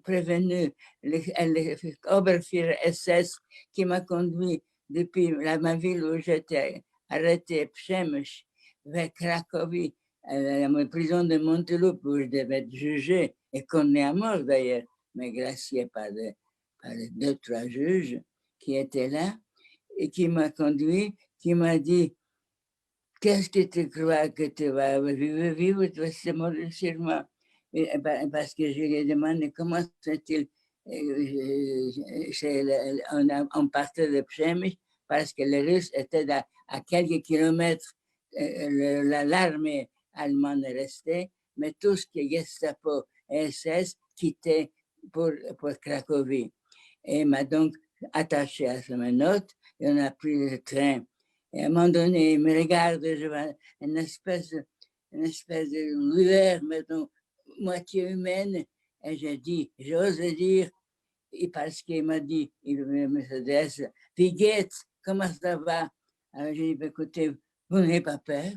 S19: prévenu, l'Oberführer SS qui m'a conduit depuis ma ville où j'étais arrêté, Przemyśl, vers Cracovie, à la prison de Montelup, où je devais être jugé et condamné à mort d'ailleurs, mais gracié par 2, 3 juges qui étaient là et qui m'a conduit, qui m'a dit: qu'est-ce que tu crois que tu vas vivre, tu vas se mourir sûrement. Parce que je lui ai demandé comment c'est-il, on partait de Przemyśl parce que les Russes étaient à quelques kilomètres. L'armée allemande est restée, mais tout ce qui est Gestapo et SS quittait pour Cracovie. Et m'a donc attaché à sa note et on a pris le train. Et à un moment donné, il me regarde, je vois une espèce de lueur, mettons, moitié humaine, et j'ose dire, et parce qu'il m'a dit, il me s'adresse, Figuette, comment ça va? Alors j'ai dit, écoutez, vous n'avez pas peur,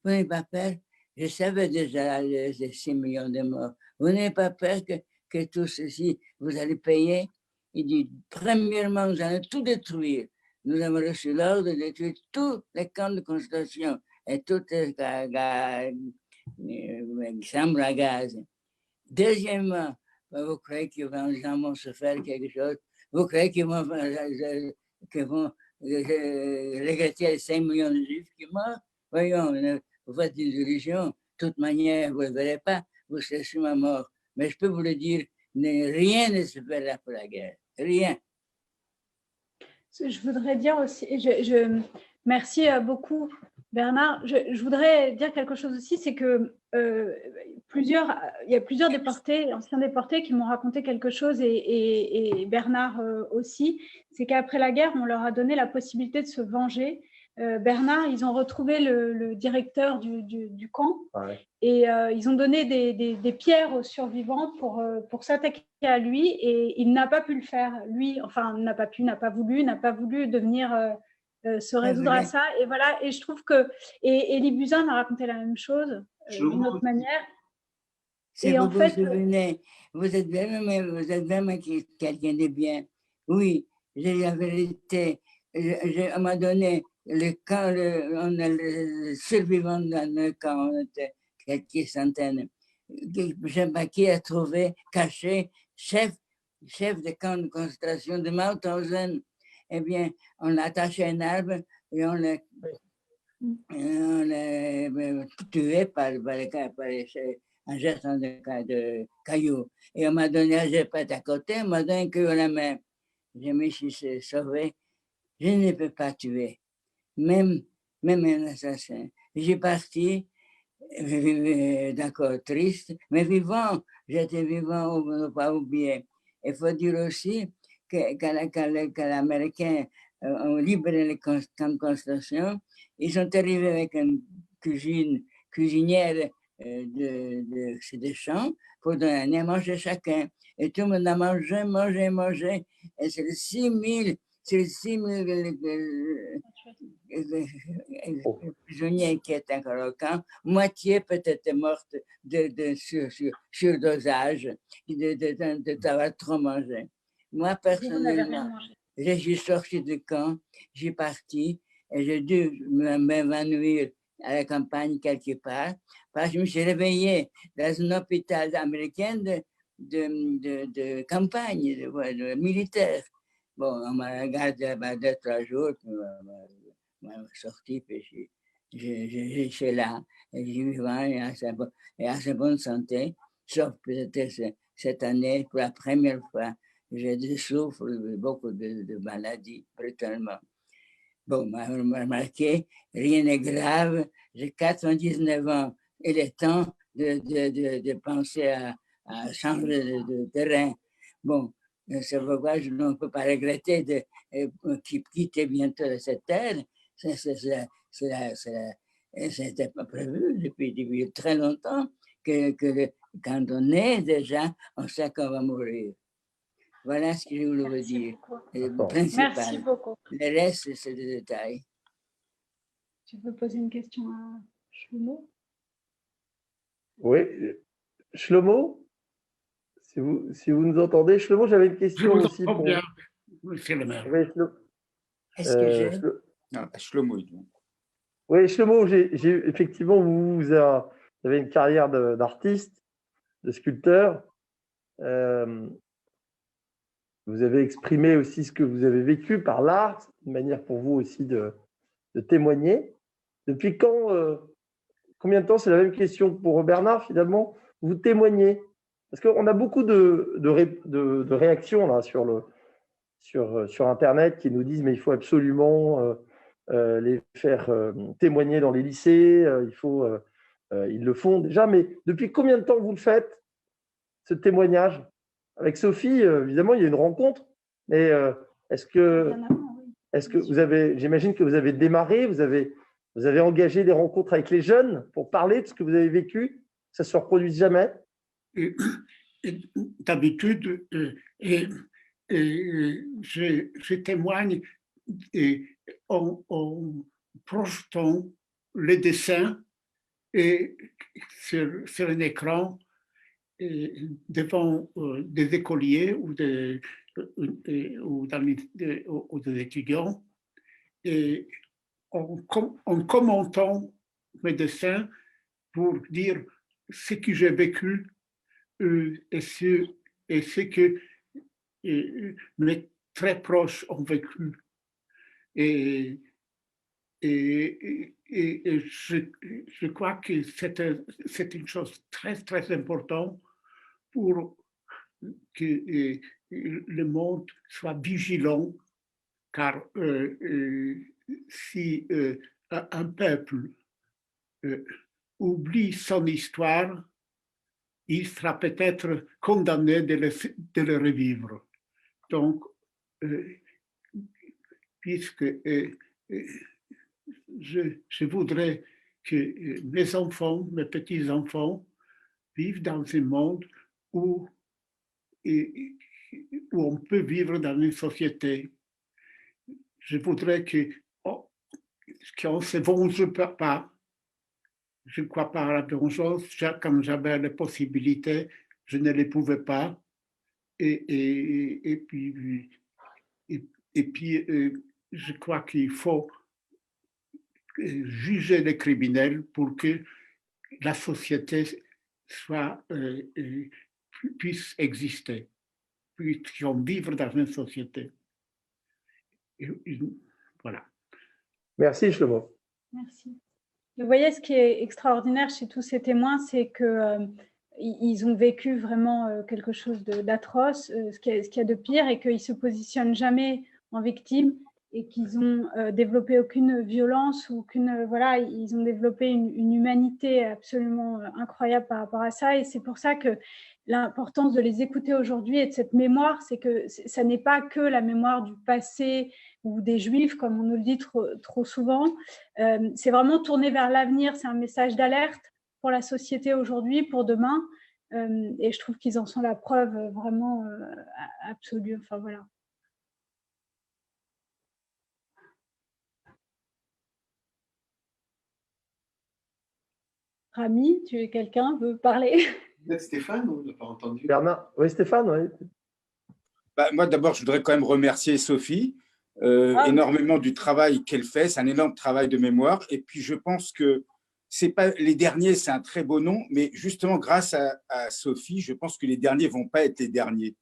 S19: vous n'avez pas peur, je savais déjà les 6 millions de morts, vous n'avez pas peur que tout ceci, vous allez payer? Il dit, premièrement, nous allons tout détruire. Nous avons reçu l'ordre de détruire tous les camps de concentration et toutes les chambres à gaz. Deuxièmement, vous croyez qu'ils vont se faire quelque chose? Vous croyez qu'ils vont regretter les 5 millions de juifs qui meurent? Voyons, vous faites une illusion. De toute manière, vous ne le verrez pas, vous serez sur ma mort. Mais je peux vous le dire, rien ne se fera après la guerre. Rien.
S2: Je voudrais dire aussi, merci beaucoup Bernard. Je voudrais dire quelque chose aussi, c'est que il y a plusieurs déportés, anciens déportés, qui m'ont raconté quelque chose, et Bernard aussi. C'est qu'après la guerre, on leur a donné la possibilité de se venger. Bernard, ils ont retrouvé le directeur du camp, et ils ont donné des pierres aux survivants pour s'attaquer à lui, et il n'a pas pu le faire. Lui, enfin, n'a pas voulu devenir se résoudre à ça. Et voilà, et je trouve que Elie Buzyn m'a raconté la même chose d'une autre manière.
S19: Si vous vous souvenez, vous êtes vraiment quelqu'un de bien. Oui, j'ai la vérité. À un moment donné, le camp, on a les survivants dans le camp, on était quelques centaines. Jean Paquet a trouvé, caché, chef de camp de concentration de Mauthausen. Eh bien, on l'a attaché à un arbre et on l'a tué par en jetant de cailloux. Et on m'a donné un jet à côté, on m'a donné un caillou à la main. Je me suis sauvé. Je ne peux pas tuer, même un assassin. J'ai parti, d'accord, triste, mais vivant. J'étais vivant, on ne pas oublier. Il faut dire aussi que quand les Américains ont libéré les camps de concentration, ils sont arrivés avec une cuisinière de champs pour donner à manger chacun. Et tout le monde a mangé. Et c'est les 6 000 prisonniers qui étaient encore au camp, moitié peut-être morte de surdosage, d'avoir trop mangé. Moi, personnellement, je suis sorti du camp, j'ai parti et j'ai dû m'évanouir à la campagne quelque part, parce que je me suis réveillé dans un hôpital américain de campagne, de militaire. Bon, on m'a regardé 2-3 jours, puis on m'a sorti, puis je suis là, et je suis vivant et assez bonne santé, sauf peut-être cette année, pour la première fois, je souffre beaucoup de maladies, brutalement. Bon, on m'a remarqué, rien n'est grave, j'ai 99 ans, il est temps de penser à changer de terrain. Bon, c'est pourquoi je ne peux pas regretter de quitter bientôt cette terre. C'était pas prévu depuis très longtemps que quand on est déjà, on sait qu'on va mourir. Voilà ce que je voulais vous dire.
S2: Merci beaucoup.
S19: Le reste, c'est des détails.
S2: Tu veux poser une question à Shlomo?
S6: Oui, Shlomo, si vous nous entendez. Shlomo, j'avais une question aussi pour...
S17: Bien. Monsieur le maire.
S6: Oui,
S19: Est-ce que j'ai...
S1: Non, Shlomo.
S6: Oui, Shlomo, effectivement, vous avez une carrière d'artiste, de sculpteur. Vous avez exprimé aussi ce que vous avez vécu par l'art, une manière pour vous aussi de témoigner. Depuis combien de temps, c'est la même question pour Bernard finalement, vous témoignez? Parce qu'on a beaucoup de réactions là, sur Internet qui nous disent mais il faut absolument les faire témoigner dans les lycées, ils le font déjà, mais depuis combien de temps vous le faites, ce témoignage? Avec Sophie, évidemment, il y a une rencontre, mais est-ce que Est-ce que vous avez, j'imagine que vous avez démarré, vous avez engagé des rencontres avec les jeunes pour parler de ce que vous avez vécu, que ça ne se reproduise jamais?
S17: D'habitude, je témoigne en projetant les dessins sur un écran devant des écoliers ou des étudiants, et en commentant mes dessins pour dire ce que j'ai vécu et ce que mes très proches ont vécu. Et je crois que c'est une chose très, très importante pour que le monde soit vigilant, car si un peuple oublie son histoire, il sera peut-être condamné de le revivre. Donc, puisque je voudrais que mes enfants, mes petits-enfants, vivent dans un monde où on peut vivre dans une société. Je voudrais qu'on ne se venge pas. Je ne crois pas à la vengeance. Quand j'avais les possibilités, je ne les pouvais pas. Et puis, je crois qu'il faut juger les criminels pour que la société puisse exister, puissions vivre dans une société. Voilà.
S6: Merci, Shlomo.
S2: Merci. Vous voyez, ce qui est extraordinaire chez tous ces témoins, c'est qu'ils ont vécu vraiment quelque chose d'atroce, ce qu'il y a de pire, et qu'ils ne se positionnent jamais en victime, et qu'ils ont développé aucune violence, ou voilà, ils ont développé une humanité absolument incroyable par rapport à ça. Et c'est pour ça que l'importance de les écouter aujourd'hui et de cette mémoire, c'est que ça n'est pas que la mémoire du passé ou des Juifs, comme on nous le dit trop souvent. C'est vraiment tourné vers l'avenir. C'est un message d'alerte pour la société aujourd'hui, pour demain. Et je trouve qu'ils en sont la preuve vraiment absolue. Enfin, voilà. Rami, quelqu'un veut parler?
S18: Stéphane, on n'a pas entendu.
S6: Bernard, oui, Stéphane, oui.
S1: Moi, d'abord, je voudrais quand même remercier Sophie énormément du travail qu'elle fait. C'est un énorme travail de mémoire. Et puis, je pense que c'est pas les derniers, c'est un très beau nom, mais justement, grâce à Sophie, je pense que les derniers ne vont pas être les derniers.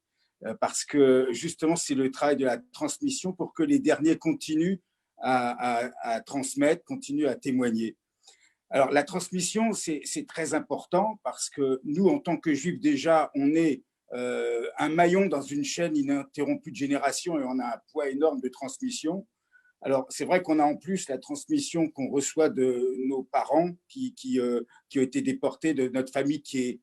S1: Parce que justement, c'est le travail de la transmission pour que les derniers continuent à transmettre, continuent à témoigner. Alors, la transmission, c'est très important parce que nous, en tant que Juifs, déjà, on est un maillon dans une chaîne ininterrompue de génération et on a un poids énorme de transmission. Alors, c'est vrai qu'on a en plus la transmission qu'on reçoit de nos parents qui ont été déportés, de notre famille qui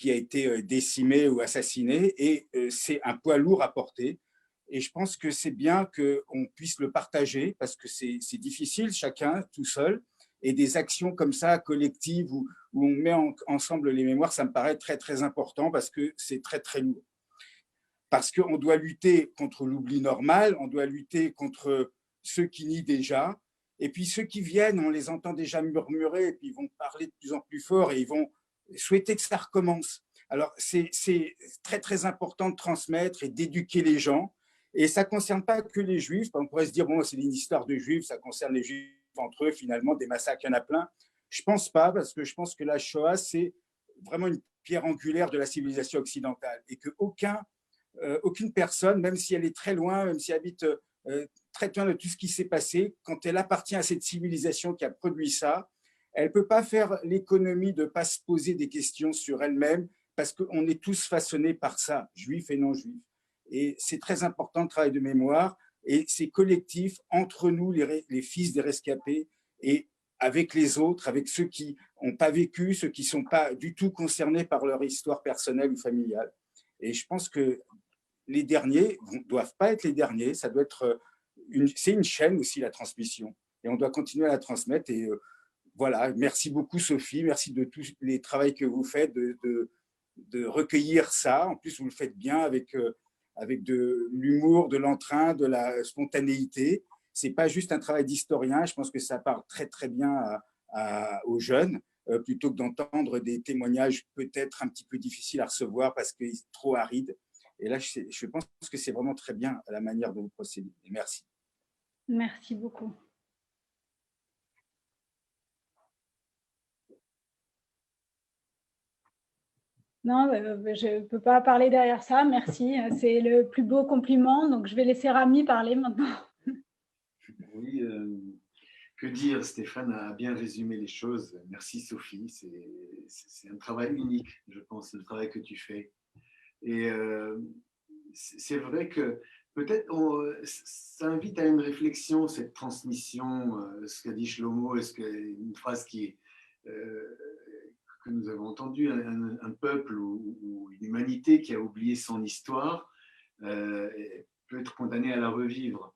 S1: a été décimée ou assassinée, et c'est un poids lourd à porter. Et je pense que c'est bien qu'on puisse le partager parce que c'est difficile, chacun, tout seul. Et des actions comme ça, collectives, où on met ensemble les mémoires, ça me paraît très, très important parce que c'est très, très lourd. Parce qu'on doit lutter contre l'oubli normal, on doit lutter contre ceux qui nient déjà, et puis ceux qui viennent, on les entend déjà murmurer, et puis ils vont parler de plus en plus fort, et ils vont souhaiter que ça recommence. Alors, c'est très, très important de transmettre et d'éduquer les gens, et ça ne concerne pas que les Juifs. On pourrait se dire, bon, c'est une histoire de Juifs, ça concerne les Juifs entre eux, finalement, des massacres, il y en a plein. Je ne pense pas, parce que je pense que la Shoah, c'est vraiment une pierre angulaire de la civilisation occidentale, et qu'aucune personne, même si elle est très loin, même si elle habite très loin de tout ce qui s'est passé, quand elle appartient à cette civilisation qui a produit ça, elle ne peut pas faire l'économie de ne pas se poser des questions sur elle-même, parce qu'on est tous façonnés par ça, juifs et non-juifs. Et c'est très important le travail de mémoire, et c'est collectif entre nous, les fils des rescapés, et avec les autres, avec ceux qui n'ont pas vécu, ceux qui ne sont pas du tout concernés par leur histoire personnelle ou familiale. Et je pense que les derniers ne doivent pas être les derniers, ça doit être c'est une chaîne aussi, la transmission. Et on doit continuer à la transmettre. Et voilà, merci beaucoup Sophie, merci de tous les travaux que vous faites, de recueillir ça. En plus, vous le faites bien avec de l'humour, de l'entrain, de la spontanéité. Ce n'est pas juste un travail d'historien, je pense que ça parle très très bien aux jeunes, plutôt que d'entendre des témoignages peut-être un petit peu difficiles à recevoir parce qu'ils sont trop arides. Et là, je pense que c'est vraiment très bien la manière dont vous procédez. Merci.
S2: Merci beaucoup. Non, je ne peux pas parler derrière ça, merci. C'est le plus beau compliment, donc je vais laisser Rami parler maintenant.
S18: Oui, que dire, Stéphane a bien résumé les choses. Merci Sophie, c'est un travail unique, je pense, le travail que tu fais. Et c'est vrai que peut-être ça invite à une réflexion, cette transmission, ce qu'a dit Shlomo, une phrase que nous avons entendue, un peuple ou une humanité qui a oublié son histoire peut être condamné à la revivre.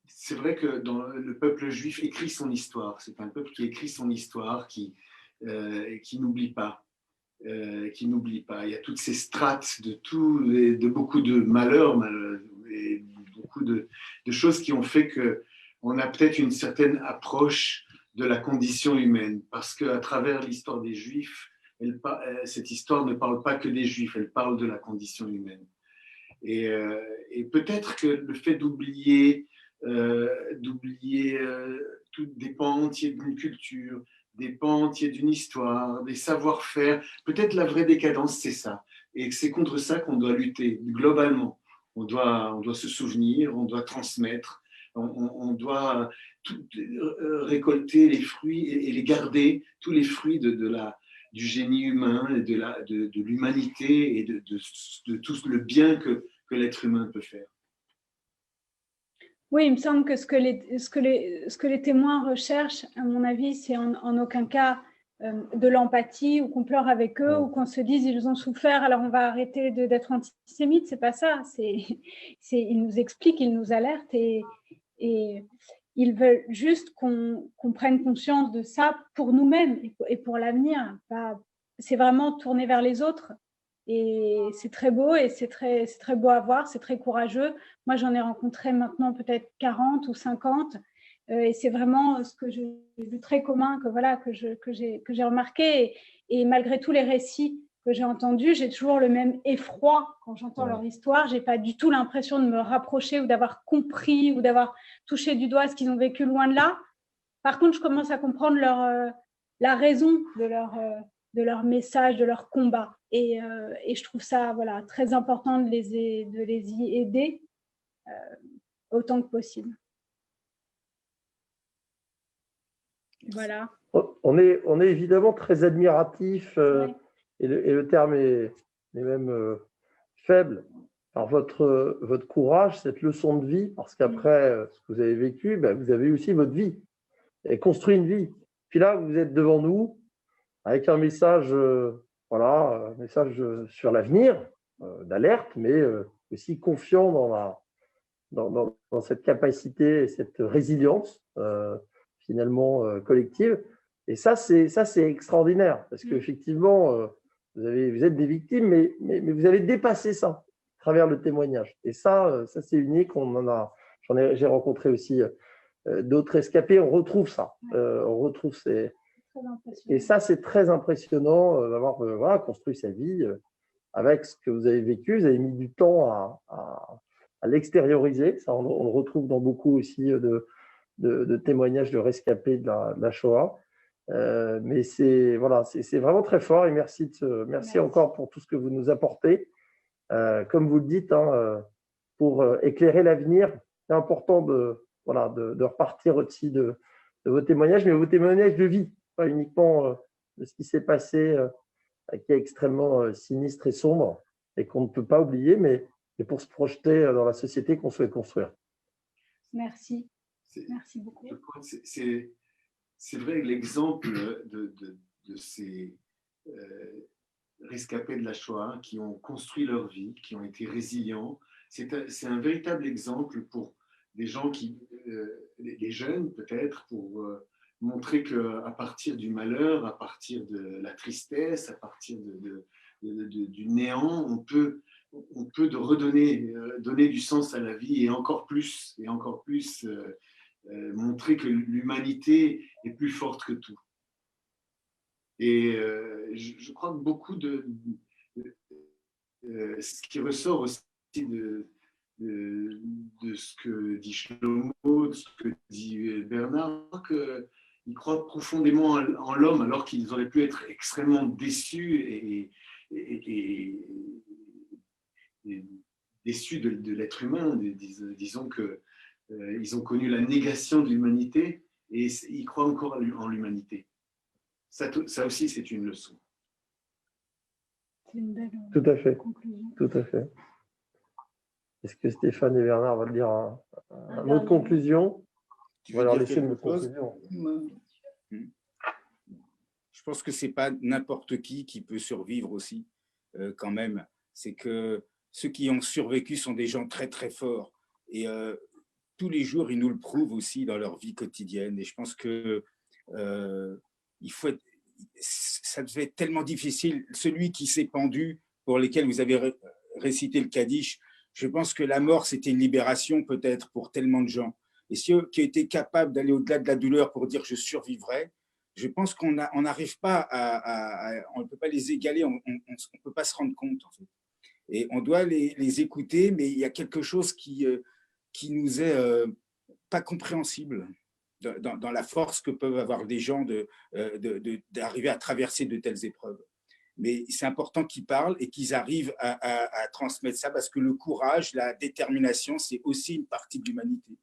S18: C'est vrai que le peuple juif écrit son histoire. C'est un peuple qui écrit son histoire, qui n'oublie pas. Qui n'oublie pas. Il y a toutes ces strates de beaucoup de malheurs et beaucoup de choses qui ont fait qu'on a peut-être une certaine approche de la condition humaine, parce qu'à travers l'histoire des Juifs, cette histoire ne parle pas que des Juifs, elle parle de la condition humaine. Et peut-être que le fait d'oublier des pans entiers d'une culture, des pans entiers d'une histoire, des savoir-faire. Peut-être la vraie décadence, c'est ça. Et c'est contre ça qu'on doit lutter globalement. On doit se souvenir, on doit transmettre, on doit récolter les fruits et les garder, tous les fruits du génie humain, et de l'humanité et de tout le bien que l'être humain peut faire.
S2: Oui, il me semble que ce que les témoins recherchent, à mon avis, c'est en aucun cas de l'empathie ou qu'on pleure avec eux ou qu'on se dise ils ont souffert, alors on va arrêter d'être antisémites. C'est pas ça. Ils nous expliquent, ils nous alertent et ils veulent juste qu'on prenne conscience de ça pour nous-mêmes et pour l'avenir. C'est vraiment tourné vers les autres. Et c'est très beau et c'est très beau à voir, c'est très courageux. Moi, j'en ai rencontré maintenant peut-être 40 ou 50 et c'est vraiment ce que j'ai vu très commun, que j'ai remarqué. Et malgré tous les récits que j'ai entendus, j'ai toujours le même effroi quand j'entends leur histoire. Je n'ai pas du tout l'impression de me rapprocher ou d'avoir compris ou d'avoir touché du doigt ce qu'ils ont vécu loin de là. Par contre, je commence à comprendre la raison de leur message, de leur combat. Et je trouve ça très important de les y aider autant que possible. Voilà.
S6: On est évidemment très admiratif, et le terme est même faible, par votre courage, cette leçon de vie, parce qu'après ce que vous avez vécu, vous avez aussi votre vie, et construit une vie. Puis là, vous êtes devant nous, avec un message, un message sur l'avenir, d'alerte, mais aussi confiant dans cette capacité et cette résilience finalement collective. Et ça, c'est extraordinaire, parce qu'effectivement, vous êtes des victimes, mais vous avez dépassé ça à travers le témoignage. Et ça c'est unique. J'ai rencontré aussi d'autres escapés. On retrouve ça. On retrouve et ça, c'est très impressionnant d'avoir construit sa vie avec ce que vous avez vécu. Vous avez mis du temps à l'extérioriser. Ça, on le retrouve dans beaucoup aussi de témoignages de rescapés de la Shoah. Mais c'est vraiment très fort et merci encore pour tout ce que vous nous apportez. Comme vous le dites, pour éclairer l'avenir, c'est important de repartir aussi de vos témoignages, mais vos témoignages de vie, pas uniquement de ce qui s'est passé, qui est extrêmement sinistre et sombre et qu'on ne peut pas oublier, mais pour se projeter dans la société qu'on souhaite construire.
S2: Merci. Merci beaucoup.
S18: Je crois que c'est vrai, l'exemple de ces rescapés de la Shoah qui ont construit leur vie, qui ont été résilients, c'est un véritable exemple pour des gens les jeunes peut-être, pour montrer qu'à partir du malheur, à partir de la tristesse, à partir du néant, on peut donner du sens à la vie et encore plus montrer que l'humanité est plus forte que tout. Et je crois que beaucoup de ce qui ressort aussi de ce que dit Shlomo, de ce que dit Bernard, qu'ils croient profondément en l'homme, alors qu'ils auraient pu être extrêmement déçus et déçus de l'être humain. Disons qu'ils ont connu la négation de l'humanité et ils croient encore en l'humanité. Ça aussi, c'est une leçon.
S2: C'est une belle
S6: Tout à fait.
S2: conclusion.
S6: Tout à fait. Est-ce que Stéphane et Bernard vont dire un mot de conclusion? On va leur laisser le mot de conclusion.
S1: Je pense que ce n'est pas n'importe qui peut survivre aussi, quand même. C'est que ceux qui ont survécu sont des gens très, très forts. Et tous les jours, ils nous le prouvent aussi dans leur vie quotidienne. Et je pense que ça devait être tellement difficile. Celui qui s'est pendu, pour lesquels vous avez récité le Kaddish, je pense que la mort, c'était une libération peut-être pour tellement de gens. Et ceux qui étaient capables d'aller au-delà de la douleur pour dire « je survivrai », je pense qu'on n'arrive pas on ne peut pas les égaler, on ne peut pas se rendre compte, en fait. Et on doit les écouter, mais il y a quelque chose qui nous est pas compréhensible dans la force que peuvent avoir des gens d'arriver à traverser de telles épreuves. Mais c'est important qu'ils parlent et qu'ils arrivent à transmettre ça, parce que le courage, la détermination, c'est aussi une partie de l'humanité.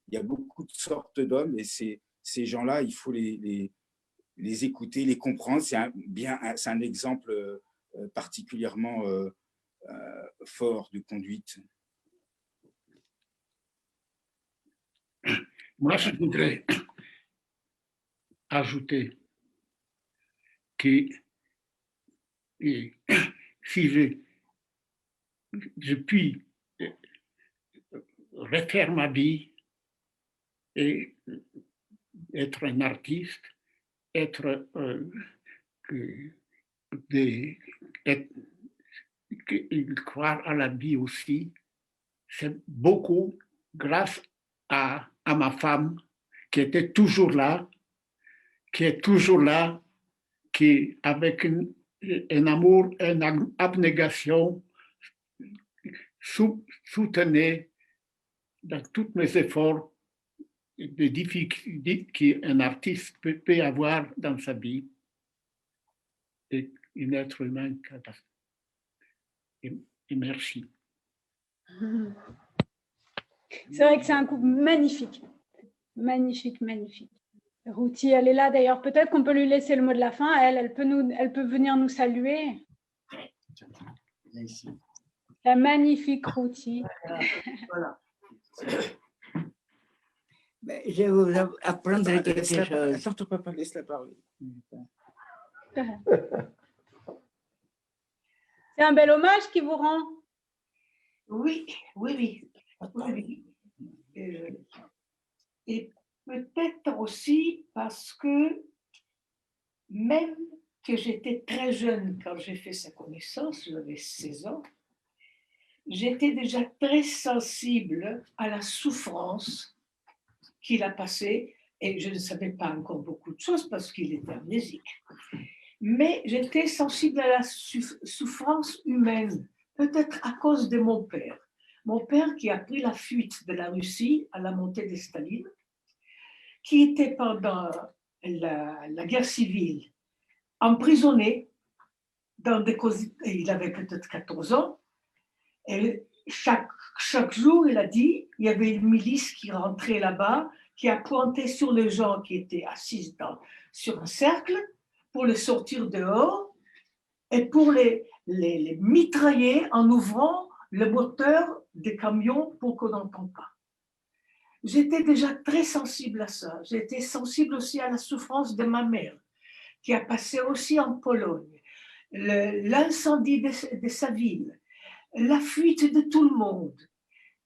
S1: Il y a beaucoup de sortes d'hommes et ces gens-là, il faut les écouter, les comprendre. C'est un exemple particulièrement fort de conduite.
S17: Moi, je voudrais ajouter que si je puis refaire ma vie et être un artiste, croire à la vie aussi, c'est beaucoup grâce à ma femme qui était toujours là, qui est toujours là, qui avec un amour, une abnégation, soutenait dans tous mes efforts des difficultés qu'un artiste peut avoir dans sa vie et un être humain catastrophe. Et merci.
S2: C'est vrai que c'est un couple magnifique. Magnifique, magnifique. Routy, elle est là d'ailleurs. Peut-être qu'on peut lui laisser le mot de la fin. Elle peut venir nous saluer. La magnifique Routy.
S3: Voilà. Je vais vous apprendre quelque chose.
S1: Attends, papa, laisse-la parler.
S2: C'est un bel hommage qui vous rend.
S7: Oui. Et peut-être aussi parce que même que j'étais très jeune quand j'ai fait sa connaissance, j'avais 16 ans, j'étais déjà très sensible à la souffrance qu'il a passée, et je ne savais pas encore beaucoup de choses parce qu'il était amnésique. Mais j'étais sensible à la souffrance humaine, peut-être à cause de mon père. Mon père qui a pris la fuite de la Russie à la montée de Staline, qui était pendant la guerre civile emprisonné dans des causes. Il avait peut-être 14 ans. Et chaque jour, il a dit, il y avait une milice qui rentrait là-bas, qui a pointé sur les gens qui étaient assis sur un cercle pour les sortir dehors et pour les mitrailler en ouvrant le moteur des camions pour qu'on n'entende pas. J'étais déjà très sensible à ça. J'étais sensible aussi à la souffrance de ma mère, qui a passé aussi en Pologne, l'incendie de sa ville, la fuite de tout le monde.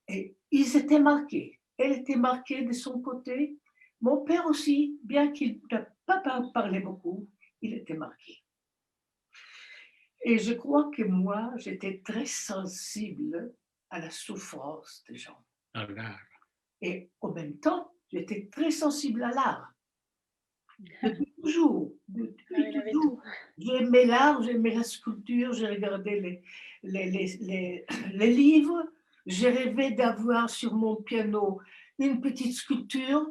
S7: Et ils étaient marqués. Elle était marquée de son côté. Mon père aussi, bien qu'il n'a pas parlé beaucoup, il était marqué. Et je crois que moi, j'étais très sensible à la souffrance des gens.
S17: À l'art.
S7: Et en même temps, j'étais très sensible à l'art. Depuis toujours. J'aimais l'art, j'aimais la sculpture, j'ai regardé les livres. J'ai rêvé d'avoir sur mon piano une petite sculpture.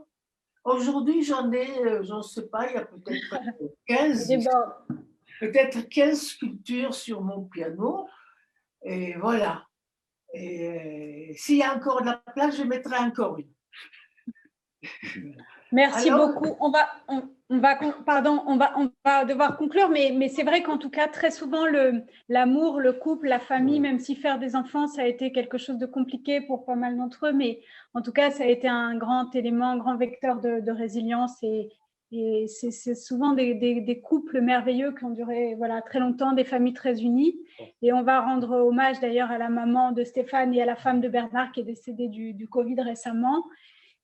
S7: Aujourd'hui, j'en ai, je ne sais pas, il y a peut-être 15 sculptures sur mon piano. Et voilà. Et s'il y a encore de la place, je mettrai encore une.
S2: Merci beaucoup. On va devoir conclure, mais c'est vrai qu'en tout cas, très souvent, l'amour, le couple, la famille, même si faire des enfants, ça a été quelque chose de compliqué pour pas mal d'entre eux, mais en tout cas, ça a été un grand élément, un grand vecteur de résilience et c'est souvent des couples merveilleux qui ont duré très longtemps, des familles très unies. Et on va rendre hommage d'ailleurs à la maman de Stéphane et à la femme de Bernard qui est décédée du Covid récemment.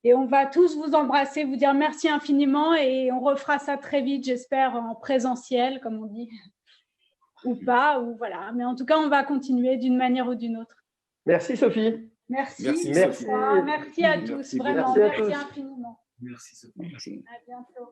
S2: Et on va tous vous embrasser, vous dire merci infiniment et on refera ça très vite, j'espère, en présentiel, comme on dit, ou pas, ou voilà. Mais en tout cas, on va continuer d'une manière ou d'une autre.
S6: Merci Sophie.
S2: Merci.
S6: Merci.
S2: Merci à tous, vraiment. Merci infiniment.
S18: Merci Sophie.
S3: Merci.
S2: À bientôt.